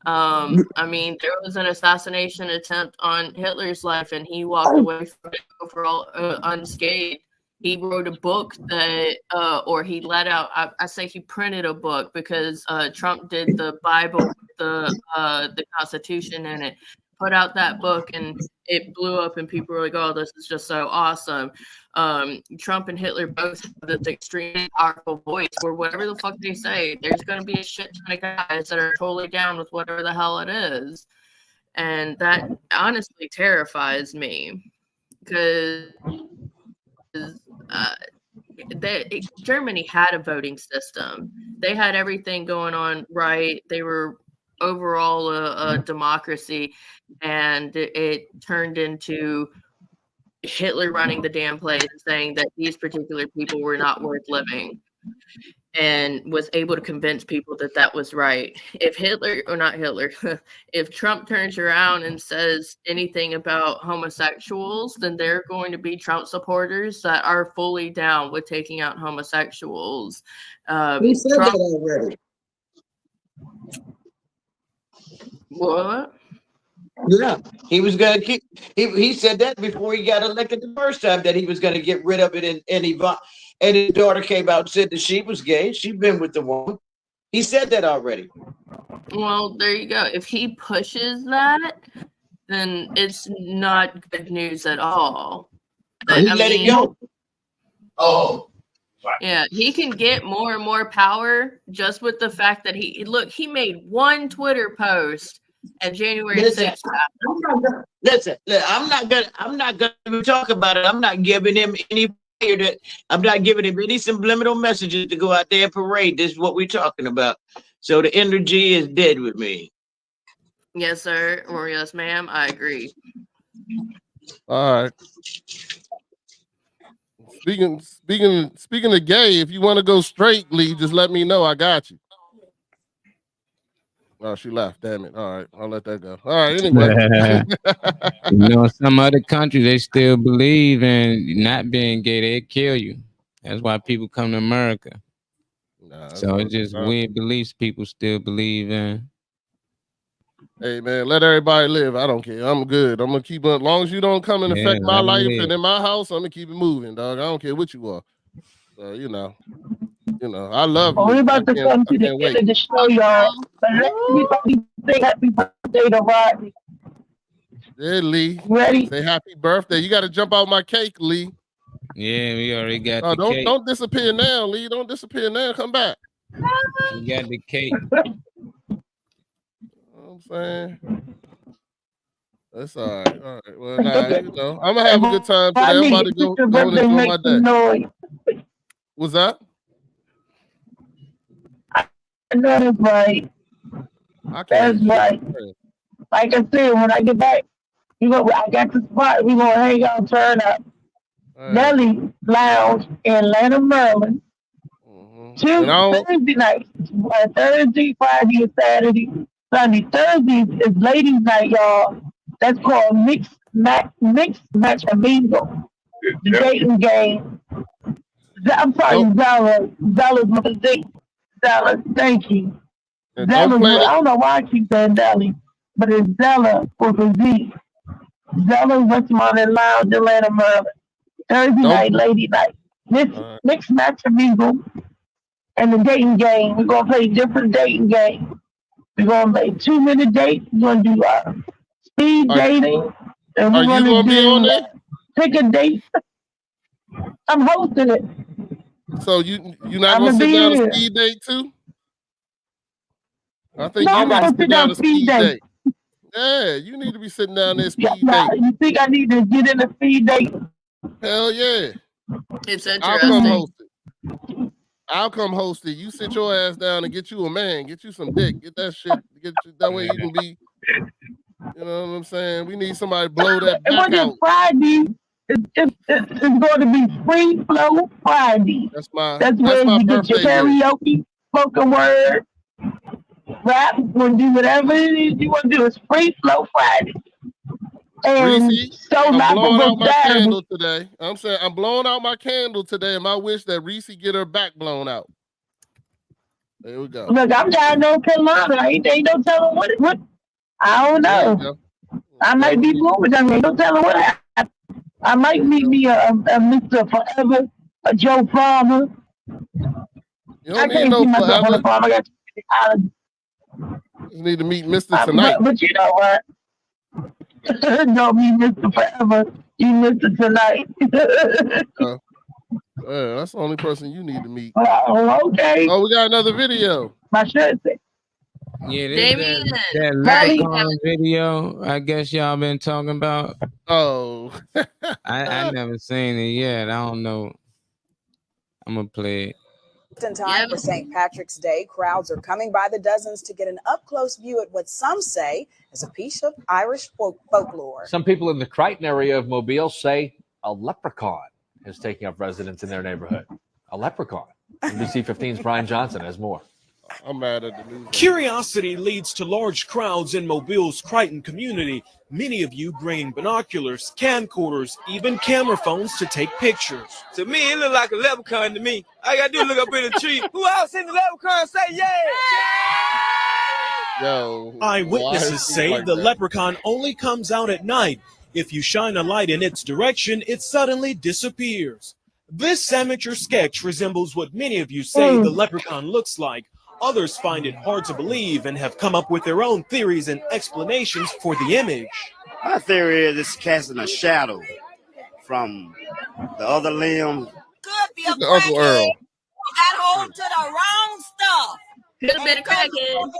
I mean, there was an assassination attempt on Hitler's life, and he walked away from it overall unscathed. He wrote a book that, or he let out. I say he printed a book because Trump did the Bible, the Constitution in it. Put out that book, and it blew up, and people were like, "Oh, this is just so awesome." Trump and Hitler both have this extremely powerful voice where whatever the fuck they say, there's going to be a shit ton of guys that are totally down with whatever the hell it is. And that honestly terrifies me because Germany had a voting system. They had everything going on right. They were overall a democracy, and it turned into Hitler running the damn place and saying that these particular people were not worth living, and was able to convince people that that was right. If if Trump turns around and says anything about homosexuals, then they're going to be Trump supporters that are fully down with taking out homosexuals. He said that already. What? Yeah, he was going to keep. He said that before he got elected the first time, that he was going to get rid of it. And his daughter came out and said that she was gay. She'd been with the woman. He said that already. Well, there you go. If he pushes that, then it's not good news at all. He let it go. Oh. Yeah, he can get more and more power just with the fact that he made one Twitter post at January 6th. Listen, I'm not gonna talk about it. I'm not giving him any I'm not giving him any subliminal messages to go out there and parade. This is what we're talking about. So the energy is dead with me. Yes, sir. Or yes, ma'am. I agree. All right. Speaking of gay, if you want to go straight, Lee, just let me know. I got you. Oh, she left. Damn it. All right, I'll let that go. All right. Anyway, some other countries they still believe in not being gay. They kill you. That's why people come to America. So it's just weird beliefs people still believe in. Hey man, let everybody live. I don't care. I'm good. I'm gonna keep it. As long as you don't come and affect my life and in my house, I'm gonna keep it moving, dog. I don't care what you are. So you know, I love you. We're about to come to the end of the show, y'all. But let everybody say happy birthday to Rodney. Yeah, Lee. Ready? Say happy birthday. You got to jump out my cake, Lee. Yeah, we already got the cake. Don't disappear now, Lee. Don't disappear now. Come back. We got the cake. I'm saying that's all right. All right. Well, nah, I'm gonna have a good time today. I'm about to go and enjoy my day. What's that? That's right. That's right. Like I said, when I get back, I got the spot. We gonna hang out, turn up. Nelly Lounge in Atlanta, Maryland. Two Thursday nights. Thursday, Friday, and Saturday, Sunday. Thursday is ladies' night, y'all. That's called Mixed Match Amigo. The dating game. I'm sorry, Zella. Zella's my date. Zella, thank you. Zella, I don't know why I keep saying Nelly, but it's Zella with a Z. Zella Restaurant and Lounge, Atlanta, Maryland. Thursday night, lady night. Mixed Match Amigo and the dating game. We're gonna play different dating games. We're gonna play 2-minute dates. We're gonna do speed dating. And we're gonna be on there? Pick a date. I'm hosting it. So you're not gonna sit down a speed date too? I think you need to sit down a speed date. Yeah, you need to be sitting down there speed date. You think I need to get in a speed date? Hell yeah. It's interesting. I'll come host it. You sit your ass down and get you a man. Get you some dick. Get that shit. That way you can be, you know what I'm saying? We need somebody to blow that back out. Friday. It's going to be Free Flow Friday. That's where you get your karaoke, spoken word, rap. You want to do whatever it is you want to do. It's Free Flow Friday. And Reese, I'm blowing out my candle today. I'm blowing out my candle today, and my wish that Reese get her back blown out. There we go. Look, I'm down in North Carolina. Ain't no telling what. I don't know. I might be moving. Ain't no telling what happened. I might meet me a Mr. Forever, a Joe Farmer. You don't need no Forever. I got you need to meet Mr. Tonight. But you know what? Don't be Mr. Forever. You Mr. Tonight. That's the only person you need to meet. Okay. Oh, we got another video. My shirt said. Yeah, that Leprechaun video, I guess y'all been talking about. Oh. I never seen it yet. I don't know. I'm going to play it. In time for St. Patrick's Day, crowds are coming by the dozens to get an up-close view at what some say is a piece of Irish folklore. Some people in the Crichton area of Mobile say a leprechaun is taking up residence in their neighborhood. A leprechaun. NBC 15's Brian Johnson has more. I'm mad at the news. Curiosity leads to large crowds in Mobile's Crichton community. Many of you bringing binoculars, camcorders, even camera phones to take pictures. To me, it look like a leprechaun to me. I gotta do is look up in the tree. Who else in the leprechaun say yeah? Yo. Eyewitnesses say like the that? leprechaun only comes out at night. If you shine a light in its direction, it suddenly disappears. This amateur sketch resembles what many of you say the leprechaun looks like. Others find it hard to believe and have come up with their own theories and explanations for the image. My theory is it's casting a shadow from the other limb. Could be a Uncle Earl. got hold to the wrong stuff. Little bit of crackhead.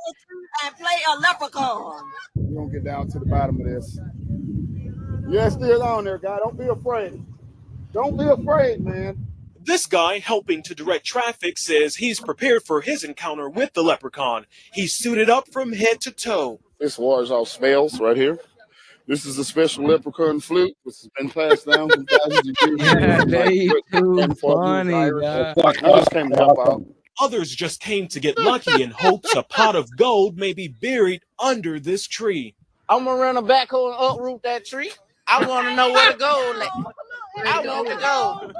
And play a leprechaun. We're gonna get down to the bottom of this. Yeah, still on there, guy. Don't be afraid. Don't be afraid, man. This guy helping to direct traffic says he's prepared for his encounter with the leprechaun. He's suited up from head to toe. This wars off smells right here. This is a special leprechaun flute, which has been passed down from thousands of years. Yeah, they too funny, I just came to help out. Others just came to get lucky in hopes a pot of gold may be buried under this tree. I'm gonna run a backhoe and uproot that tree. I want to know where the gold is. I want the gold.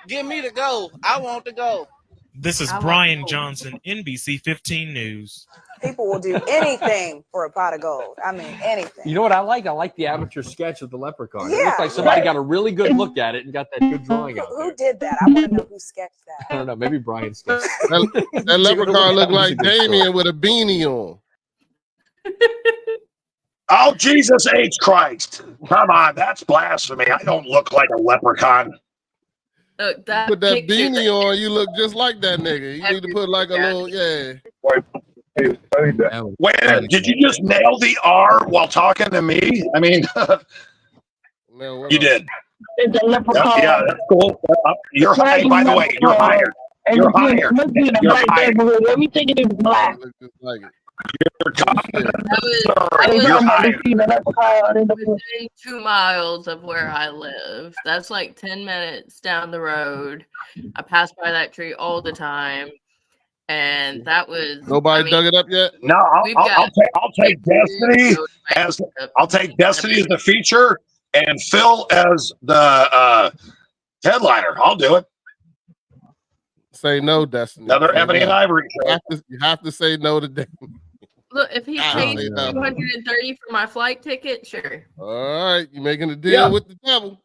Give me the gold. I want the gold. This is Brian Johnson, NBC 15 News. People will do anything for a pot of gold. I mean, anything. You know what I like? I like the amateur sketch of the leprechaun. It Yeah, looks like somebody right. got a really good look at it and got that good drawing out there. Who did that? I want to know who sketched that. I don't know. Maybe Brian sketched That leprechaun looked like Damien with a beanie on. Oh, Jesus H. Christ. Come on, that's blasphemy. I don't look like a leprechaun. Look, that Put that picture beanie on, you look just like that nigga. You need to put like a little, yeah. Wait, did you just nail the R while talking to me? I mean, you did. It's a leprechaun. Yeah, that's cool. You're hired, by the way. You're hired. And You're it must higher. be in a You're black higher. neighborhood. Let me think it is black. Look just like it. You're talking. They You're talking about higher. this being a leprechaun in the bush. Within 2 miles of where I live. That's like 10 minutes down the road. I pass by that tree all the time. And that was Nobody dug it up yet? No, I'll take Destiny as the feature and Phil as the headliner. I'll do it. Say no, Destiny. Another Say Ebony no. and Ivory show. You have to say no to Destiny. Look, if he paid $230 for my flight ticket, sure. All right, you making a deal with the devil.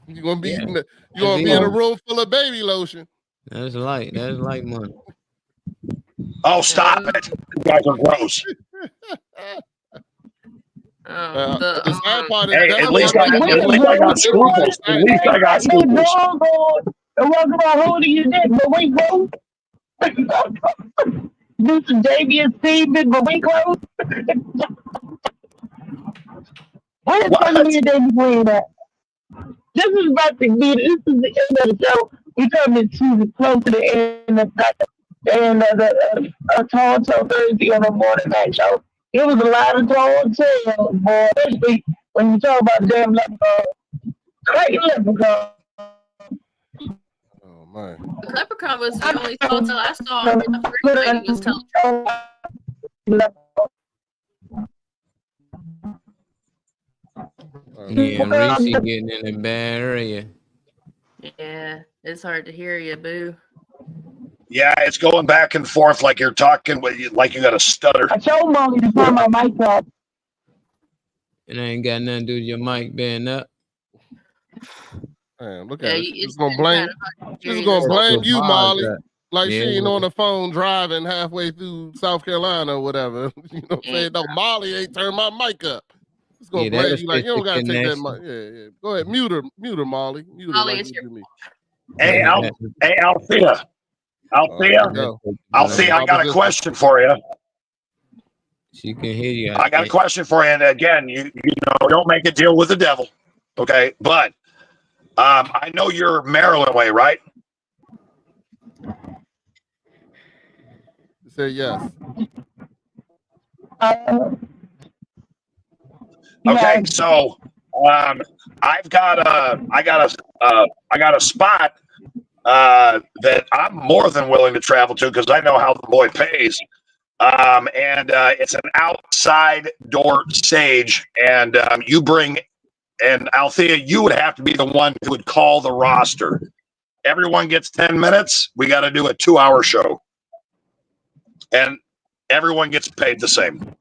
You're gonna be in a room full of baby lotion. That's light. That's light money. Oh, stop it! You guys are gross. The sad part is, Hey, at least I got scruples. At least I got scruples. And walk around holding your dick, but we close. Do some Damian Steven, but we close. Where the fuck are me and David Green at? This is about to be, this is the end of the show. We coming to close to the end of the Toronto Thursday on the morning night show. It was a lot of tall tales, boy, especially when you talk about damn leprechaun. Crazy leprechaun. Oh man. The leprechaun was the only tall tale I saw. The first night he was telling. Yeah, Reese getting in a bad area. Yeah, it's hard to hear you, boo. Yeah, it's going back and forth like you're talking, like you got a stutter. I told Molly to turn my mic off. It ain't got nothing to do with your mic being up. Man, look at it. She's gonna blame you, Molly. Like she ain't on the phone driving halfway through South Carolina or whatever. You know what I'm saying? No, Molly ain't turned my mic up. It's gonna blame you like you don't gotta take that mic. Yeah. Go ahead, mute her, Molly. Mute her Molly, like it's you do me. Hey, Althea. Althea, I got a question for you. She can hear you. I got a question for you. And again, you know, don't make a deal with the devil. Okay. But I know you're Maryland way, right? Say yes. Okay, so I got a spot that I'm more than willing to travel to because I know how the boy pays. And it's an outside door stage, and you bring, and Althea, you would have to be the one who would call the roster. Everyone gets 10 minutes. We got to do a 2-hour show, and everyone gets paid the same.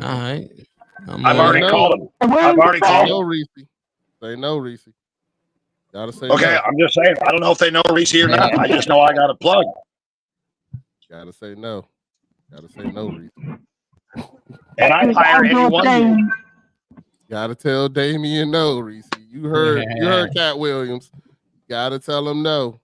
All right. I've already called him. I've already called him. Reese. They know Reese. Gotta say okay, no. I'm just saying. I don't know if they know Reese or not. I just know I got a plug. Gotta say no. Gotta say no, Reese. And I hire anyone. Gotta tell Damian no, Reese. You heard Cat Williams. Gotta tell him no.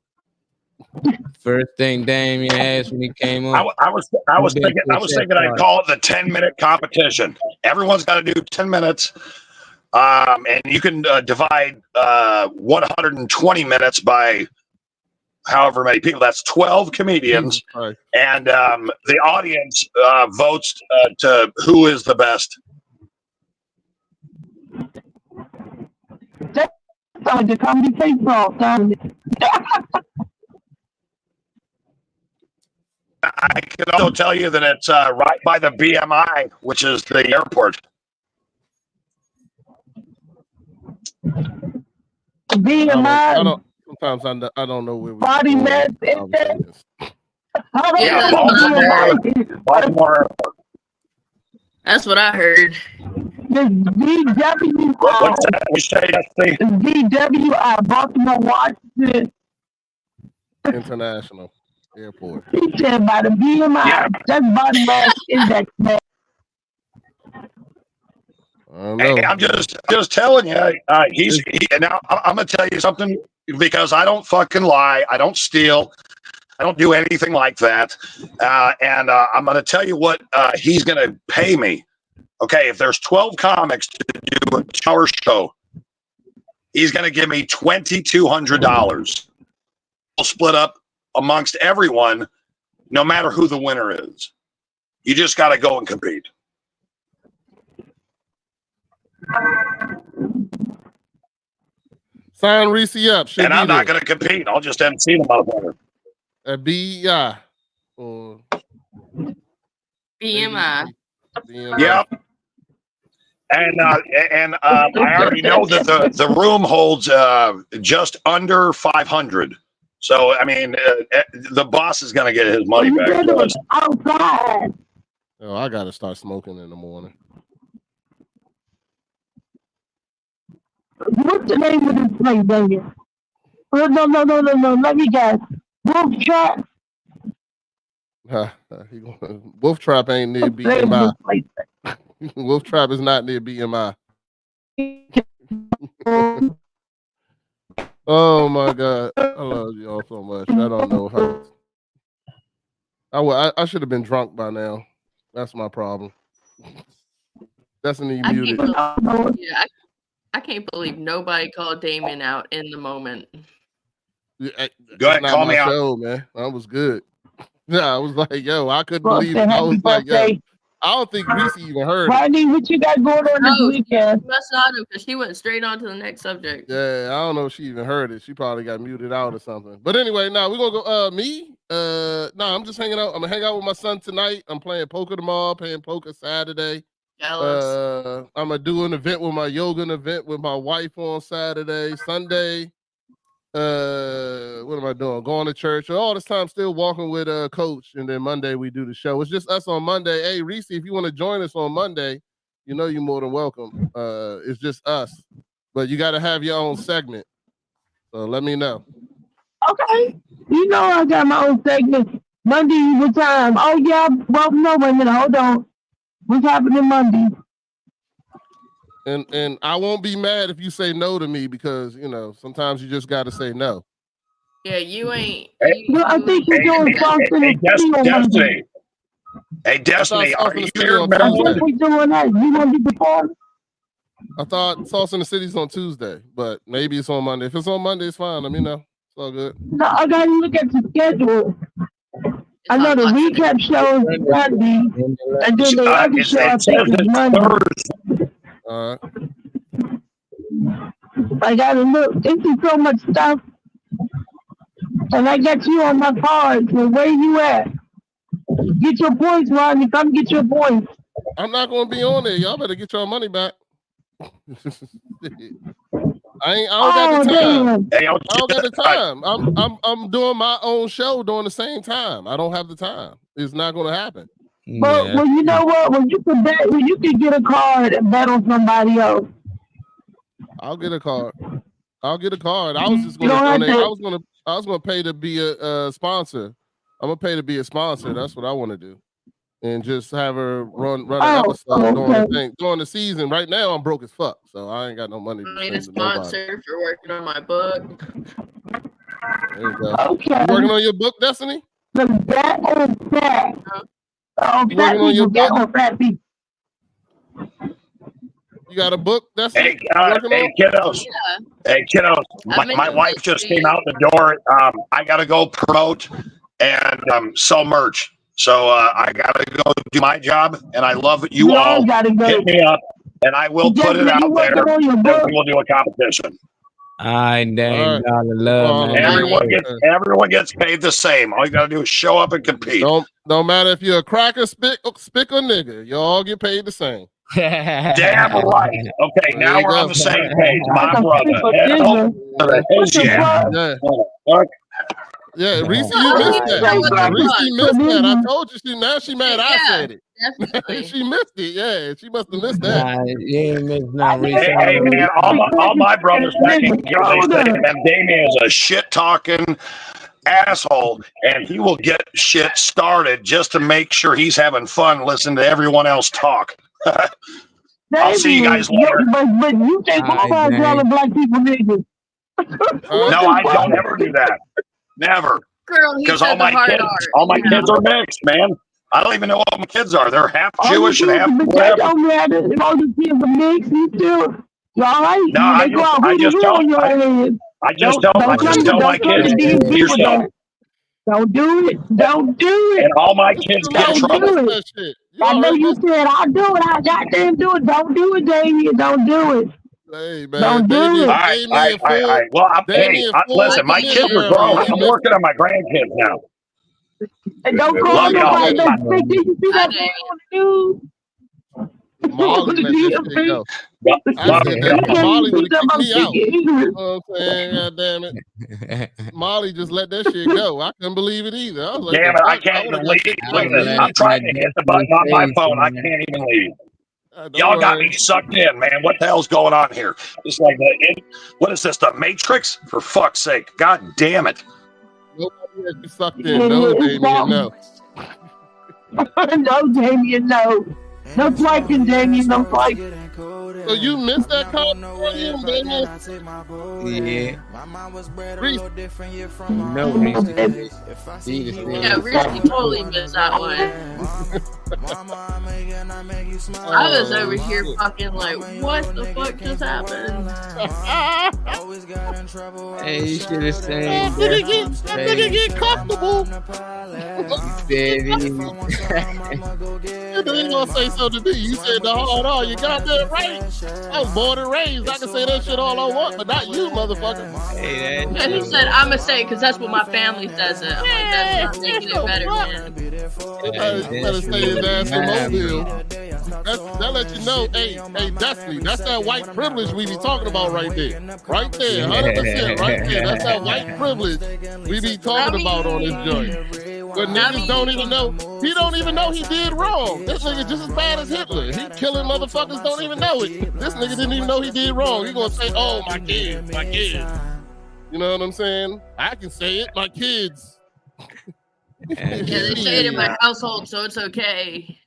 First thing Damien asked when he came on. I was thinking I'd call it the 10-minute competition. Everyone's got to do 10 minutes. And you can divide 120 minutes by however many people. That's 12 comedians. Right. And the audience votes to who is the best. That's like the comedy baseball, doesn't it? I can also tell you that it's right by the BMI, which is the airport. BMI. Sometimes I don't know where we body mass index. Baltimore. That's what I heard. The DWI, Baltimore, Washington International Airport. He said by the BMI, that's body mass index, man. Hey, I'm just telling you, now I'm gonna tell you something because I don't fucking lie, I don't steal, I don't do anything like that, and I'm gonna tell you what he's gonna pay me. Okay, if there's 12 comics to do a 2-hour show, He's going to give me $2,200. We'll split up amongst everyone, no matter who the winner is. You just got to go and compete. Sign Reese up. And I'm not going to compete. I'll just MC the motherfucker. At BEI or BMI. Yep. And I already know that the room holds just under 500. So I mean, the boss is going to get his money back. Outside. Oh, I gotta start smoking in the morning. What's the name of this place, baby? Oh, no. Let me guess. Wolf Trap. Wolf Trap ain't near BMI. Wolf Trap is not near BMI. Oh my God, I love y'all so much. I don't know how. I should have been drunk by now. That's my problem. Destiny muted. I can't believe nobody called Damien out in the moment. Yeah, go ahead, call me out, man. That was good. Yeah, I was like, yo, I couldn't believe it. I was like, yo, I don't think Reese even heard. Rodney, what you got going on this weekend? She must not have, because she went straight on to the next subject. Yeah, I don't know if she even heard it. She probably got muted out or something. But anyway, now we're gonna go. Me? I'm just hanging out. I'm gonna hang out with my son tonight. I'm playing poker tomorrow. Playing poker Saturday. Jealous. I'm gonna do an event with my yoga event with my wife on Saturday. Sunday. What am I doing? Going to church. All this time still walking with Coach, and then Monday we do the show. It's just us on Monday. Hey, Reese, if you want to join us on Monday, you know you're more than welcome. It's just us, but you got to have your own segment. So let me know. Okay. You know I got my own segment. Monday, what time? Oh yeah. Well, no, wait a minute. Hold on. What's happening Monday? And I won't be mad if you say no to me, because you know sometimes you just got to say no. Yeah, you ain't. I think you're doing something. Destiny. Hey, Destiny, are you here? I think we're doing that. You want to be performing? I thought Sauce in the City's on Tuesday, but maybe it's on Monday. If it's on Monday, it's fine. Let me know. It's all good. No, I gotta look at the schedule. I know the recap show is Sunday, and then the other show I think is Monday. All right. I gotta look. This is so much stuff, and I got you on my card. So where you at? Get your points, Rodney. Come get your points. I'm not gonna be on there. Y'all better get your money back. I don't got the time. Hey, I don't got the time. I'm doing my own show during the same time. I don't have the time. It's not gonna happen. But well, you know what? When you can bet, when you can get a card and bet on somebody else. I'll get a card. I was just gonna donate. I was gonna pay to be a sponsor. I'm gonna pay to be a sponsor. That's what I want to do, and just have her run an episode during the season. Right now, I'm broke as fuck, so I ain't got no money. I need a sponsor for working on my book. There you go. Okay. You working on your book, Destiny? The bet on fat. You working on your book? On fat people. You got a book? Destiny? Hey, kiddos. Yeah. Hey, kiddos. My wife just came out the door. I got to go promote and sell merch. So I got to go do my job, and I love you all. Hit me up, and I will put it out there. Then we will do a competition. I dang love, man. Everyone gets paid the same. All you got to do is show up and compete. Don't matter if you're a cracker, spick or nigga. You all get paid the same. Damn right. Okay, now we're on the same page, my brother. Yeah, Reese, you missed that. Reese missed that. I told you. Now she mad. I said it. She missed it. Yeah, she must have missed that. You ain't missed nothing, Reese. Hey, man, all my brothers back in Jersey say that Damien is a shit talking asshole, and he will get shit started just to make sure he's having fun listening to everyone else talk. I'll see you guys later. But you can't call all black people niggas. No, I don't ever do that. Never. Because all my kids are mixed, man. I don't even know what my kids are. They're half Jewish and half whatever. All the kids are mixed, you too. You all right? No, I just tell my kids, be yourself. Don't do it. Don't do it. And all my kids get in trouble. Do it. I know you said I'll do it. I goddamn do it. Don't do it, Damien. Don't do it. Hey, man. Don't do it. All right. Well, listen, my kids are grown. I'm working on my grandkids now. And don't call nobody no bitch. Did you see that thing on the news? Molly let this shit go. I said that Molly would have kicked me out. You know what I'm saying? God damn it. Molly just let that shit go. I couldn't believe it either. I was like, damn it, I can't even leave. Look at this. I'm trying to hit the button on my phone. I can't even leave. Y'all got me sucked in, man. What the hell's going on here? It's like, what is this, the Matrix? For fuck's sake. God damn it. Nobody had you sucked in. No, Damien, no. No, Damien, no. No flanking, Damien, no flanking. So you missed that comment, Damien? Yeah. Reese. No, Reese. Yeah, Reese totally missed that one. I was over here fucking like, what the fuck just happened? Hey, you should have said that nigga get comfortable. You ain't gonna say something to me. You said the hard R. You got that right. I was born and raised. I can say that shit all I want, but not you, motherfucker. Hey, and he said, I'm gonna say it because that's what my family says it. I'm like, that's not making it better, man. You better stay his ass in Mobile. That let you know, hey, Destiny, that's that white privilege we be talking about right there. Right there, 100% right there. That's that white privilege we be talking about on this joint. But niggas don't even know. He don't even know he did wrong. This nigga just as bad as Hitler. He killing motherfuckers, don't even know it. This nigga didn't even know he did wrong. He gonna say, oh, my kids, my kids. You know what I'm saying? I can say it, my kids. Yeah, they say it in my household, so it's okay.